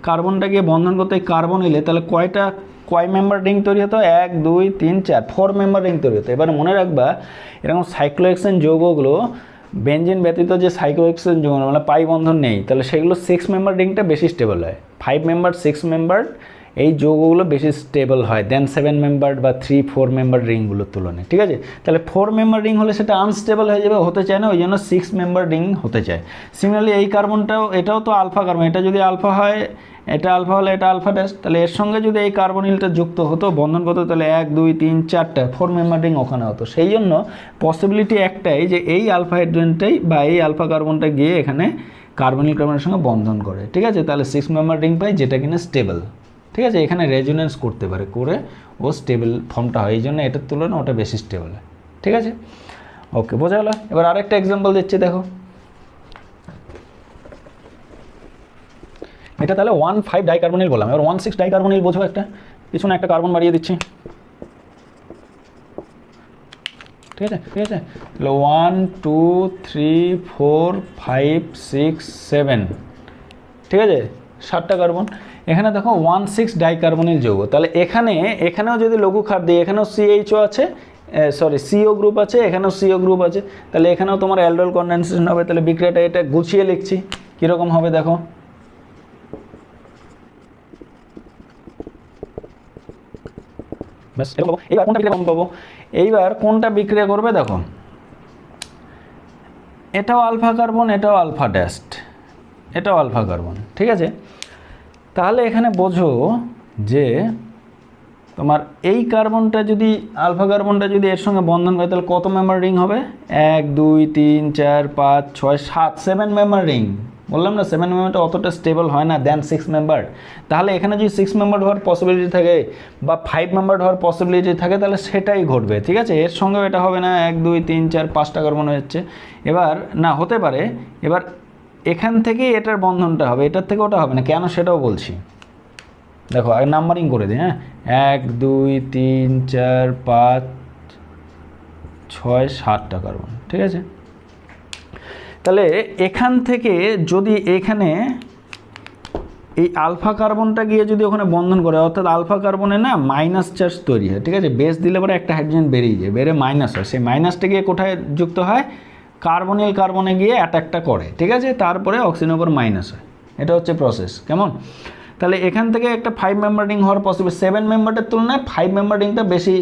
কার্বনটা গিয়ে বন্ধন করতে কার্বন এলে, তাহলে কয়টা কয় মেম্বার রিং তৈরি হতো, 1 2 3 4 4 মেম্বার রিং তৈরি হতো। এবার মনে রাখবা এরকম সাইক্লোহেক্সেন যৌগগুলো বেঞ্জিন ব্যতীত যে সাইক্লোহেক্সেন যৌগ মানে পাই বন্ধন নেই, তাহলে সেগুলো 6 মেম্বার রিংটা বেশি স্টেবল হয়। 5 মেম্বার 6 মেম্বার এই যৌগগুলো বেশি স্টেবল হয় দেন 7 মেম্বার বা 3 4 মেম্বার রিংগুলোর তুলনায়। ঠিক আছে, তাহলে 4 মেম্বার রিং হলে সেটা আনস্টেবল হয়ে যাবে, হতে চায় না, ওই জন্য 6 মেম্বার রিং হতে চায়। সিমিলারলি এই কার্বনটাও, এটাও তো আলফা কার্বন, এটা যদি আলফা হয়, এটা আলফা হলে এটা আলফা ড্যাশ, তাহলে এর সঙ্গে যদি এই কার্বনিলটা যুক্ত হতো বন্ধন করতো, তাহলে 1 2 3 4টা 4 মেম্বার রিং ওখানে হতো। সেই জন্য পসিবিলিটি একটাই যে এই আলফা হাইড্রোজেনটাই বা এই আলফা কার্বনটা গিয়ে এখানে কার্বনিল কার্বনের সঙ্গে বন্ধন করে। ঠিক আছে, তাহলে 6 মেম্বার রিং পাই যেটা কিনা স্টেবল। ঠিক আছে, এখানে রেজোনেন্স করতে পারে, করে ও স্টেবল ফর্মটা হয়, এই জন্য এটার তুলনায় ওটা বেশি স্টেবল হয়। ঠিক আছে, ওকে, বোঝা গেল। এবার আরেকটা এক্সাম্পল দিচ্ছি, দেখো এটা তাহলে 1,5 ডাইকার্বনিল বললাম, এবার 1,6 ডাইকার্বনিল বোঝো, একটা পিছনে একটা কার্বন বাড়িয়ে দিচ্ছি। ঠিক আছে, ঠিক আছে, তাহলে 1 2 3 4 5 6 7, ঠিক আছে, 7টা কার্বন। এখানে দেখো 1,6 ডাইকার্বনিল যৌগ, তাহলে এখানেও যদি লঘু ক্ষার দিই, এখানেও CHO আছে, সরি CO গ্রুপ আছে, এখানেও CO গ্রুপ আছে, তাহলে এখানেও তোমার অ্যালডোল কনডেনসেশন হবে। তাহলে বিক্রিয়াটা এটা গুছিয়ে লিখছি, কীরকম হবে দেখো, ব্যাস এরকম পাবো। এইবার কোনটা বিক্রিয়া পাবো, এইবার কোনটা বিক্রিয়া করবে দেখো, এটাও আলফা কার্বন, এটাও আলফা ড্যাস্ট, এটাও আলফা কার্বন। ঠিক আছে, তাহলে এখানে বোঝো যে তোমার এই কার্বনটা যদি আলফা কার্বনটা যদি এর সঙ্গে বন্ধন করে, তাহলে কত মেম্বার রিং হবে, 1 2 3 4 5 6 7 7 মেম্বার রিং। বললাম না 7 মেম্বারটা অতটা স্টেবল হয় না দেন 6 মেম্বার। তাহলে এখানে যদি 6 মেম্বার হওয়ার পসিবিলিটি থাকে বা 5 মেম্বার হওয়ার পসিবিলিটি থাকে, তাহলে সেটাই ঘটবে। ঠিক আছে, এর সঙ্গেও এটা হবে না, 1 2 3 4 5টা কার্বন হচ্ছে, এবার না হতে পারে, এবার এখান থেকেই এটার বন্ধনটা হবে, এটার থেকে ওটা হবে না, কেন সেটাও বলছি। দেখো আগে নাম্বারিং করে দিই, হ্যাঁ, 1 2 3 4 5 6 7টা কার্বন। ঠিক আছে, তাহলে এখান থেকে যদি এখানে এই আলফা কার্বনটা গিয়ে যদি ওখানে বন্ধন করে, অর্থাৎ আলফা কার্বনে না মাইনাস চার্জ তৈরি হয়। ঠিক আছে, বেস দিলে পরে একটা হাইড্রোজেন বেরিয়ে যায়, বেড়ে মাইনাস হয়, সেই মাইনাসটা গিয়ে কোথায় যুক্ত হয়, কার্বনিল কার্বনে গিয়ে অ্যাটাকটা করে। ঠিক আছে, তারপরে অক্সিজেনের উপর মাইনাস হয়, এটা হচ্ছে প্রসেস। কেমন, তাহলে এখান থেকে একটা 5 মেম্বার রিং হওয়ার পসিবল, 7 মেম্বারের তুলনায় 5 মেম্বার রিংটা বেশি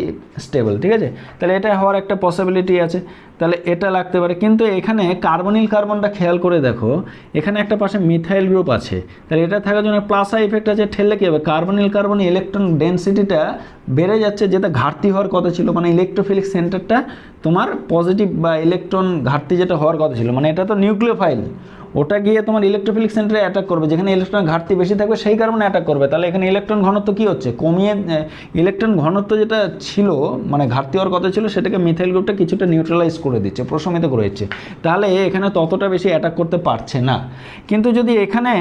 স্টেবল। ঠিক আছে, তাহলে এটা হওয়ার একটা পসিবিলিটি আছে, তাহলে এটা লাগতে পারে। কিন্তু এখানে কার্বনিল কার্বনটা খেয়াল করে দেখো, এখানে একটা পাশে মিথাইল গ্রুপ আছে, তাহলে এটা থাকার জন্য প্লাস আই ইফেক্ট আছে, ঠেললে কী হবে, কার্বনিল কার্বন ইলেকট্রন ডেন্সিটিটা বেড়ে যাচ্ছে, যেটা ঘাটতি হওয়ার কথা ছিল, মানে ইলেকট্রোফিলিক সেন্টারটা তোমার পজিটিভ বা ইলেকট্রন ঘাটতি যেটা হওয়ার কথা ছিল, মানে এটা তো নিউক্লিওফাইল, ওটা গিয়ে তোমার ইলেকট্রোফিলিক সেন্টারে অ্যাটাক করবে, যেখানে ইলেকট্রন ঘাটতি বেশি থাকবে সেই কারণে অ্যাটাক করবে। তাহলে এখানে ইলেকট্রন ঘনত্ব কী হচ্ছে, কমিয়ে, ইলেকট্রন ঘনত্ব যেটা ছিল মানে ঘাটতি হওয়ার কথা ছিল, সেটাকে মিথাইল গ্রুপটা কিছুটা নিউট্রালাইজ করে দিচ্ছে, প্রশমিত করে দিচ্ছে, তাহলে এখানে ততটা বেশি অ্যাটাক করতে পারছে না। কিন্তু যদি এখানে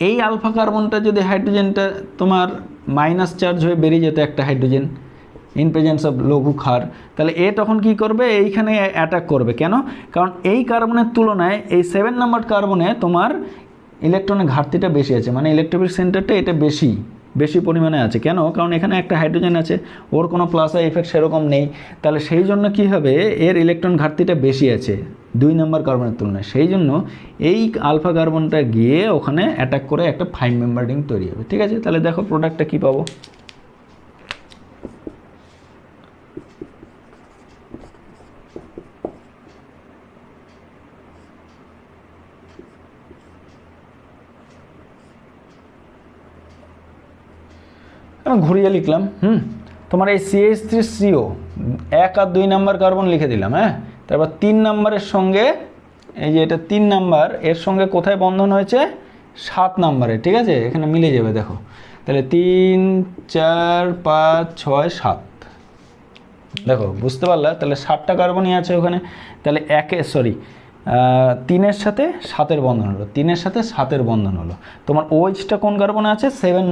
এই আলফা কার্বনটা যদি হাইড্রোজেনটা তোমার মাইনাস চার্জ হয়ে বেরিয়ে যেত একটা হাইড্রোজেন ইন প্রেজেন্স অফ লঘু ক্ষার, তাহলে এ তখন কি করবে, এইখানে অ্যাটাক করবে। কেন, কারণ এই কার্বনের তুলনায় এই 7 নাম্বার কার্বনে তোমার ইলেকট্রনের ঘাটতিটা বেশি আছে, মানে ইলেকট্রোফিলিক সেন্টারটা এটা বেশি পরিমাণে আছে। কেন, কারণ এখানে একটা হাইড্রোজেন আছে, ওর কোনো প্লাস ইফেক্ট সেরকম নেই, তাহলে সেই জন্য কি হবে, এর ইলেকট্রন ঘাটতিটা বেশি আছে 2 নাম্বার কার্বনের তুলনায়, সেই জন্য এই আলফা কার্বনটা গিয়ে ওখানে অ্যাটাক করে একটা 5 মেম্বার রিং তৈরি হবে। ঠিক আছে, তাহলে দেখো প্রোডাক্টটা কী পাবো, আমি ঘুরিয়ে লিখলাম, তোমার এই CH3CO 1 আর 2 নাম্বার কার্বন লিখে দিলাম, হ্যাঁ, তারপর 3 নাম্বারের সঙ্গে এই যে এটা 3 নাম্বার, এর সঙ্গে কোথায় বন্ধন হয়েছে, 7 নাম্বারে। ঠিক আছে, এখানে মিলে যাবে দেখো, তাহলে 3 4 5 6 7, দেখো বুঝতে পারলা, তাহলে 7টা কার্বনই আছে ওখানে, তাহলে 3-এর সাথে 7-এর বন্ধন হলো, 3-এর সাথে 7-এর বন্ধন হলো। তোমার OH-টা কোন কার্বনে আছে, 7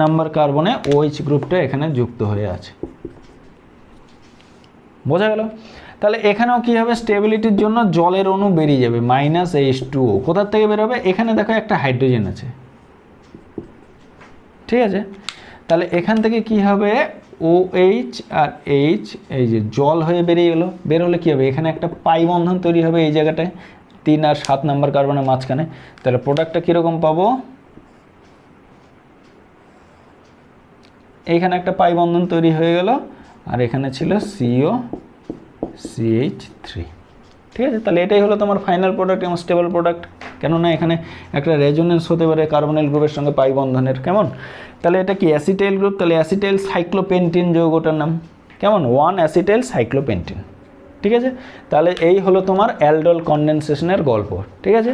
নাম্বার কার্বনে OH গ্রুপটা এখানে যুক্ত হয়ে আছে। বোঝা গেল, তাহলে এখানেও কি হবে, স্টেবিলিটির জন্য জলের অণু বেরিয়ে যাবে, -H2O, কোথার থেকে বেরোবে, এখানে দেখো একটা হাইড্রোজেন আছে। ঠিক আছে, তাহলে এখান থেকে কি হবে, OH আর H এই যে জল হয়ে বেরিয়ে গেলো, বের হলে কী হবে, এখানে একটা পাই বন্ধন তৈরি হবে এই জায়গাটায় 3 আর 7 নাম্বার কার্বনের মাঝখানে। তাহলে প্রোডাক্টটা কীরকম পাবো, এইখানে একটা পাই বন্ধন তৈরি হয়ে গেল, আর এখানে ছিল COCH3। ঠিক আছে, তাহলে এটাই হলো তোমার ফাইনাল প্রোডাক্ট এবং স্টেবল প্রোডাক্ট, কেননা এখানে একটা রেজোনেন্স হতে পারে কার্বনাইল গ্রুপের সঙ্গে পাই বন্ধনের। কেমন, তাহলে এটা কি অ্যাসিটাইল গ্রুপ, তাহলে অ্যাসিটাইল সাইক্লোপেন্টিন যৌগটার নাম। কেমন, 1 অ্যাসিটাইল সাইক্লোপেন্টিন। ঠিক আছে, তাহলে এই হলো তোমার অ্যালডোল কনডেনসেশনের গল্প। ঠিক আছে,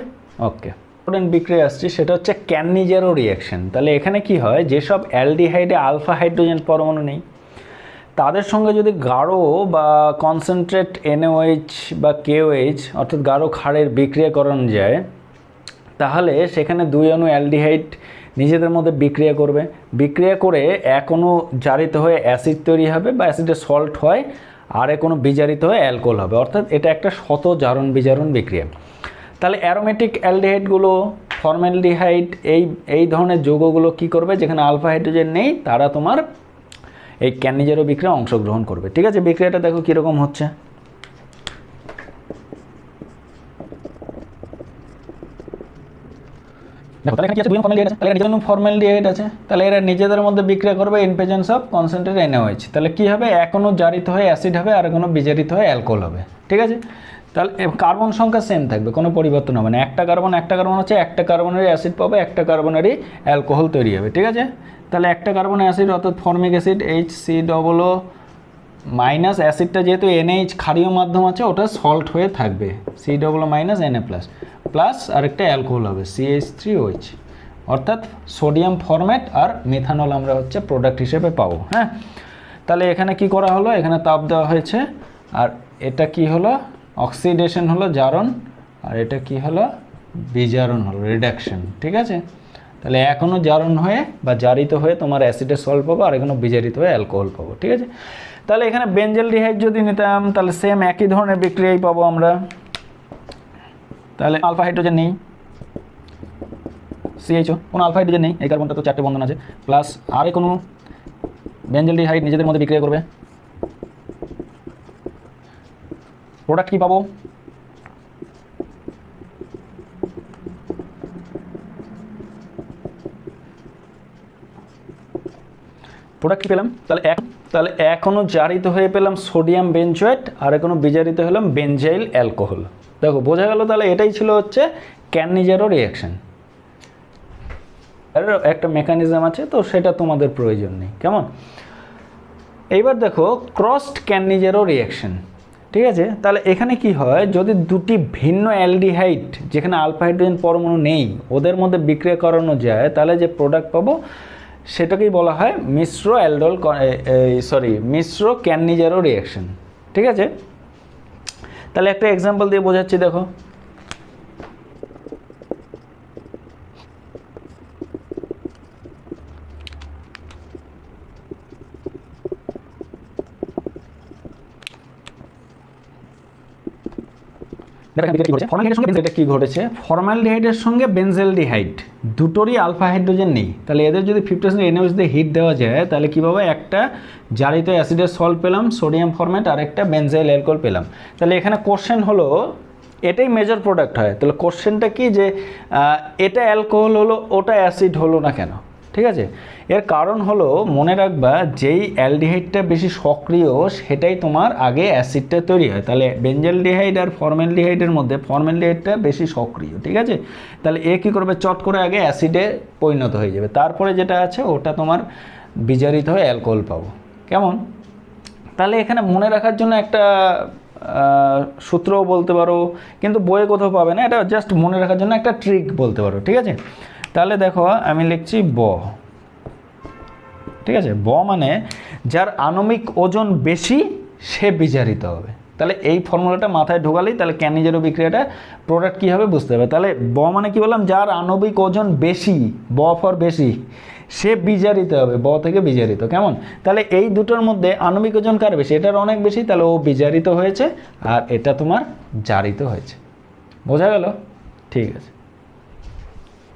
ওকে। ইম্পর্টেন্ট বিক্রিয়া আসছে, সেটা হচ্ছে ক্যানিজারো রিঅ্যাকশন। তাহলে এখানে কি হয়, যেসব অ্যালডিহাইডে আলফা হাইড্রোজেন পরমাণু নেই, তাদের সঙ্গে যদি গাঢ় বা কনসেন্ট্রেট NaOH বা KOH অর্থাৎ গাঢ় ক্ষারের বিক্রিয়া করানো যায়, তাহলে সেখানে 2 অণু অ্যালডিহাইড নিজেদের মধ্যে বিক্রিয়া করবে, বিক্রিয়া করে এক অণু জারিত হয়ে অ্যাসিড তৈরি হবে বা অ্যাসিডের সল্ট হয়, আর এক অণু বিজারিত হয়ে অ্যালকোহল হবে, অর্থাৎ এটা একটা শত জারণ বিজারণ বিক্রিয়া। তাহলে অ্যারোমেটিক অ্যালডিহাইডগুলো, ফর্মালডিহাইড, এই ধরনের যৌগগুলো কি করবে, যেখানে আলফা হাইড্রোজেন নেই, তারা তোমার এই ক্যানিজারো বিক্রিয়া অংশগ্রহণ করবে। ঠিক আছে, বিক্রিয়াটা দেখো কীরকম হচ্ছে। দেখো তাহলে এখানে কি আছে, 2 ফর্মালডিহাইড আছে, তাহলে নিজেদের ফর্মালডিহাইড আছে, তাহলে এরা নিজেদের মধ্যে বিক্রিয়া করবে in presence of concentrate NaOH। তাহলে কি হবে, এক অণু জারিত হয়ে অ্যাসিড হবে আর এক অণু বিজারিত হয়ে অ্যালকোহল হবে। ঠিক আছে, তাহলে কার্বন সংখ্যা সেম থাকবে, কোনো পরিবর্তন হবে না। একটা কার্বন হচ্ছে একটা কার্বনেরই অ্যাসিড পাবে, একটা কার্বনেরই অ্যালকোহল তৈরি হবে। ঠিক আছে, তাহলে একটা কার্বন অ্যাসিড অর্থাৎ ফর্মিক অ্যাসিড HCOO মাইনাস, অ্যাসিডটা যেহেতু NH ক্ষারীয় মাধ্যম আছে, ওটা সল্ট হয়ে থাকবে COO মাইনাস Na প্লাস আরেকটা অ্যালকোহল হবে CH3OH, অর্থাৎ সোডিয়াম ফরম্যাট আর মিথানল আমরা হচ্ছে প্রোডাক্ট হিসেবে পাবো। হ্যাঁ, তাহলে এখানে কি করা হলো, এখানে তাপ দেওয়া হয়েছে, আর এটা কি হলো, অক্সিডেশন হলো জারণ, আর এটা কি হলো, বিজারণ হলো রিডাকশন। ঠিক আছে, তাহলে এখনও জারণ হয়ে বা জারিত হয়ে তোমার অ্যাসিডের সল্ট পাবো, আর এখনও বিজারিত হয়ে অ্যালকোহল পাবো। ঠিক আছে, তাহলে এখানে বেনজেলডিহাইড যদি নিতাম, তাহলে সেম একই ধরনের বিক্রিয়াই পাবো আমরা। তাহলে আলফা হাইড্রোজেন নেই, CHO কোনো আলফা হাইড্রোজেন নেই, এই কার্বনটা তো 4টে বন্ধন আছে, প্লাস আর কোনো বেনজেলডিহাইড নিজেদের মধ্যে বিক্রিয়া করবে, প্রোডাক্ট কি পাবো, প্রোডাক্ট কি পেলাম, তাহলে এখনও জারিত হয়ে পেলাম সোডিয়াম বেঞ্জয়েট, আর এখনও বিজারিত হলাম বেনজাইল অ্যালকোহল। দেখো বোঝা গেল, তাহলে এটাই ছিল হচ্ছে ক্যানিজারো রিঅ্যাকশন। এর একটা মেকানিজম আছে, তো সেটা তোমাদের প্রয়োজন নেই। কেমন, এইবার দেখো ক্রসড ক্যানিজারো রিঅ্যাকশন। ঠিক আছে, তাহলে এখানে কি হয়, যদি দুটি ভিন্ন অ্যালডিহাইড যেখানে আলফা হাইড্রোজেন পরমাণু নেই ওদের মধ্যে বিক্রিয়া করানো যায়, তাহলে যে প্রোডাক্ট পাবো সেটাকেই বলা হয় মিশ্র ক্যানিজারো রিঅ্যাকশন। ঠিক আছে, তাহলে একটা এক্সাম্পল দিয়ে বোঝাচ্ছি, দেখো কি ঘটেছে, ফর্মালডিহাইডের সঙ্গে বেনজেলডিহাইড দুটোরই আলফা হাইড্রোজেন নেই, তাহলে এদের যদি 50% NaOH দিয়ে হিট দেওয়া যায়, তাহলে কী পাবো, একটা জারিত অ্যাসিডের সল্ট পেলাম সোডিয়াম ফরম্যাট, আর একটা বেনজাইল অ্যালকোহল পেলাম। তাহলে এখানে কোশ্চেন হলো, এটাই মেজর প্রোডাক্ট হয়, তাহলে কোশ্চেনটা কি যে এটা অ্যালকোহল হলো ওটা অ্যাসিড হলো না কেন। ঠিক আছে, এর কারণ হলো, মনে রাখবা যেই অ্যালডিহাইডটা বেশি সক্রিয় সেটাই তোমার আগে অ্যাসিডটা তৈরি হয়। তাহলে বেনজেলডিহাইড আর ফর্মালডিহাইডের মধ্যে ফর্মালডিহাইডটা বেশি সক্রিয়। ঠিক আছে, তাহলে এ কী করবে, চট করে আগে অ্যাসিডে পরিণত হয়ে যাবে, তারপরে যেটা আছে ওটা তোমার বিজারিত হয়ে অ্যালকোহল পাবো। কেমন, তাহলে এখানে মনে রাখার জন্য একটা সূত্রও বলতে পারো, কিন্তু বইয়ে কোথাও পাবে না, এটা জাস্ট মনে রাখার জন্য একটা ট্রিক বলতে পারো। ঠিক আছে, তাহলে দেখো আমি লিখছি ব। ঠিক আছে, ব মানে যার আণবিক ওজন বেশি সে বিজারিত হবে। তাহলে এই ফর্মুলাটা মাথায় ঢোকালেই তাহলে ক্যানিজারো বিক্রিয়াটা প্রোডাক্ট কী হবে বুঝতে হবে। তাহলে ব মানে কি বললাম, যার আণবিক ওজন বেশি, ব ফর বেশি, সে বিজারিত হবে, ব থেকে বিজারিত। কেমন, তাহলে এই দুটোর মধ্যে আণবিক ওজন কার বেশি, এটার অনেক বেশি, তাহলে ও বিজারিত হয়েছে আর এটা তোমার জারিত হয়েছে। বোঝা গেল? ঠিক আছে।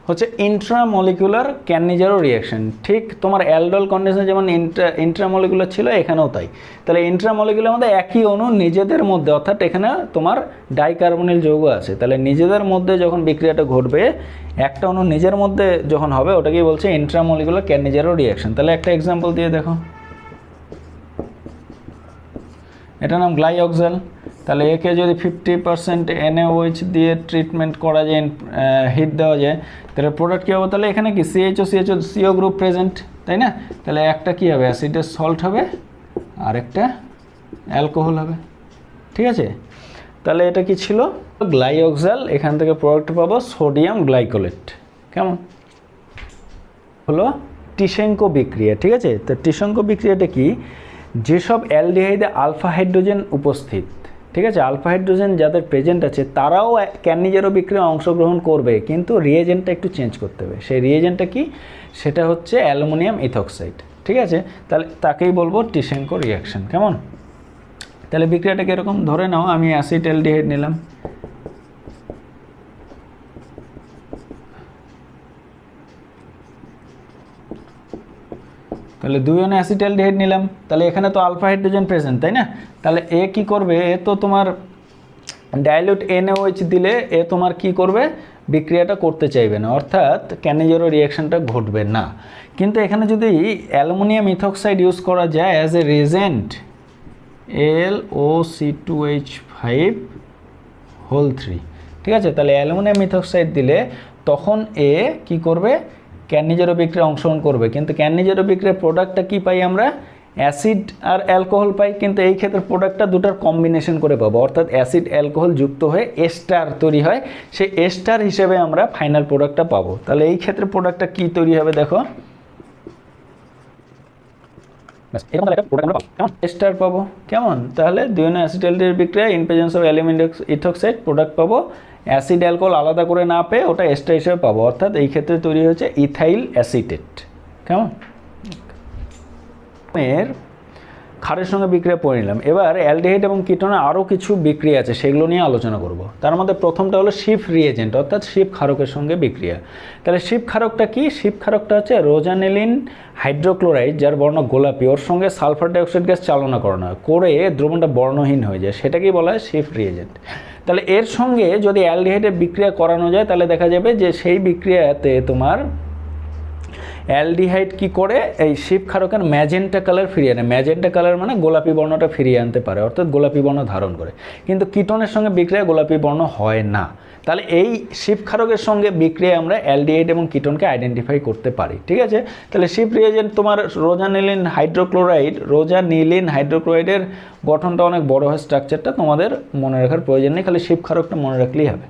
হচ্ছে ইন্ট্রামলিকুলার ক্যানিজারো রিয়াকশন। ঠিক তোমার অ্যালডোল কন্ডিশন যেমন ইন্ট্রামলিকুলার ছিল, এখানেও তাই। তাহলে ইন্ট্রামলিকুলার মধ্যে একই অণু নিজেদের মধ্যে, অর্থাৎ এখানে তোমার ডাইকার্বনিল যৌগ আছে, তাহলে নিজেদের মধ্যে যখন বিক্রিয়াটা ঘটবে, একটা অণু নিজের মধ্যে যখন হবে, ওটাকেই বলছে ইন্ট্রামলিকুলার ক্যানিজারো রিয়াকশন। তাহলে একটা এক্সাম্পল দিয়ে দেখো, এটার নাম গ্লাইঅক্সাল। তাহলে একে যদি 50% NaOH দিয়ে ট্রিটমেন্ট করা যায়, হিট দেওয়া যায়, তাহলে প্রোডাক্ট কী হবে? তাহলে এখানে কি CHO গ্রুপ প্রেজেন্ট, তাই না? তাহলে একটা কী হবে? অ্যাসিডের সল্ট হবে, আর একটা অ্যালকোহল হবে। ঠিক আছে, তাহলে এটা কি ছিল? গ্লাইঅক্সাল। এখান থেকে প্রোডাক্ট পাবো সোডিয়াম গ্লাইকোলেট। কেমন হলো? টিশেঙ্কো বিক্রিয়া। ঠিক আছে, তো টিশেঙ্কো বিক্রিয়াটা কি? যেসব অ্যালডিহাইডে আলফা হাইড্রোজেন উপস্থিত, ঠিক আছে, আলফা হাইড্রোজেন যাদের প্রেজেন্ট আছে, তারাও ক্যানিজারো বিক্রিয়ায় অংশগ্রহণ করবে, কিন্তু রিয়েজেন্টটা একটু চেঞ্জ করতে হবে। সেই রিয়েজেন্টটা কি? সেটা হচ্ছে অ্যালুমিনিয়াম ইথক্সাইড। ঠিক আছে, তাহলে তাকেই বলবো টিশেঙ্কো রিয়াকশন। কেমন? তাহলে বিক্রিয়াটা কীরকম? ধরে নাও আমি অ্যাসিড অ্যালডিহাইড নিলাম, তাহলে 2 অণু অ্যাসিটালডিহাইড নিলাম, তাহলে এখানে তো আলফা হাইড্রোজেন প্রেজেন্ট, তাই না? তাহলে এ কি করবে? এ তো তোমার ডাইলিউট NaOH দিলে এ তোমার কি করবে? বিক্রিয়াটা করতে চাইবে না, অর্থাৎ ক্যানিজারো রিয়াকশনটা ঘটবে না। কিন্তু এখানে যদি অ্যালুমিনিয়াম ইথক্সাইড ইউজ করা যায় অ্যাজ এ রিজেন্ট, LOC2H5 ঠিক আছে, তাহলে অ্যালুমিনিয়াম ইথক্সাইড দিলে তখন এ কি করবে? ক্যানিজারো বিক্রিয়ায় অংশগ্রহণ করবে। কিন্তু ক্যানিজারো বিক্রিয়ার প্রোডাক্টটা কি পাই আমরা? অ্যাসিড আর অ্যালকোহল পাই, কিন্তু এই ক্ষেত্রে প্রোডাক্টটা দুটার কম্বিনেশন করে পাবো, অর্থাৎ অ্যাসিড অ্যালকোহল যুক্ত হয়ে এস্টার তৈরি হয়, সেই এস্টার হিসেবে আমরা ফাইনাল প্রোডাক্টটা পাবো। তাহলে এই ক্ষেত্রে প্রোডাক্টটা কি তৈরি হবে? দেখো, এস্টার পাবো। কেমন? তাহলে 2 অণু অ্যাসিটালডিহাইড বিক্রিয়া in presence of aluminium ethoxide product পাবো, অ্যাসিড অ্যালকোহল আলাদা করে না পেয়ে ওটা এস্টার হিসেবে পাবো, অর্থাৎ এই ক্ষেত্রে তৈরি হচ্ছে ইথাইল অ্যাসিটেট। কেমন? এর ক্ষারের সঙ্গে বিক্রিয়া পড়ে নিলাম। এবার অ্যালডিহাইড এবং কিটোনের আরও কিছু বিক্রিয়া আছে, সেগুলো নিয়ে আলোচনা করব। তার মধ্যে প্রথমটা হলো শিফ রিয়েজেন্ট, অর্থাৎ শিফ ক্ষারকের সঙ্গে বিক্রিয়া। তাহলে শিফ ক্ষারকটা কি? শিফ ক্ষারকটা হচ্ছে রোজানিলিন হাইড্রোক্লোরাইড, যার বর্ণ গোলাপি, ওর সঙ্গে সালফার ডাইঅক্সাইড গ্যাস চালনা করানো হয়, করে দ্রবণটা বর্ণহীন হয়ে যায়, সেটাকেই বলা হয় শিফ রিয়েজেন্ট। তাহলে এর সঙ্গে যদি অ্যালডিহাইডের বিক্রিয়া করানো যায়, তাহলে দেখা যাবে যে সেই বিক্রিয়াতে তোমার অ্যালডিহাইড কি করে? এই শিফ ক্ষারকের ম্যাজেন্টা কালার ফিরিয়ে আনে। ম্যাজেন্টা কালার মানে গোলাপি বর্ণটা ফিরিয়ে আনতে পারে, অর্থাৎ গোলাপি বর্ণ ধারণ করে। কিন্তু কিটোনের সঙ্গে বিক্রিয়া গোলাপি বর্ণ হয় না। তাহলে এই শিফ ক্ষারকের সঙ্গে বিক্রিয়া আমরা অ্যালডিহাইড এবং কিটোনকে আইডেন্টিফাই করতে পারি। ঠিক আছে, তাহলে শিফ রিয়েজেন্ট তোমার রোজানিলিন হাইড্রোক্লোরাইডের গঠনটা অনেক বড় হয়, স্ট্রাকচারটা তোমাদের মনে রাখার প্রয়োজন নেই, খালি শিফ ক্ষারকটা মনে রাখলেই হবে।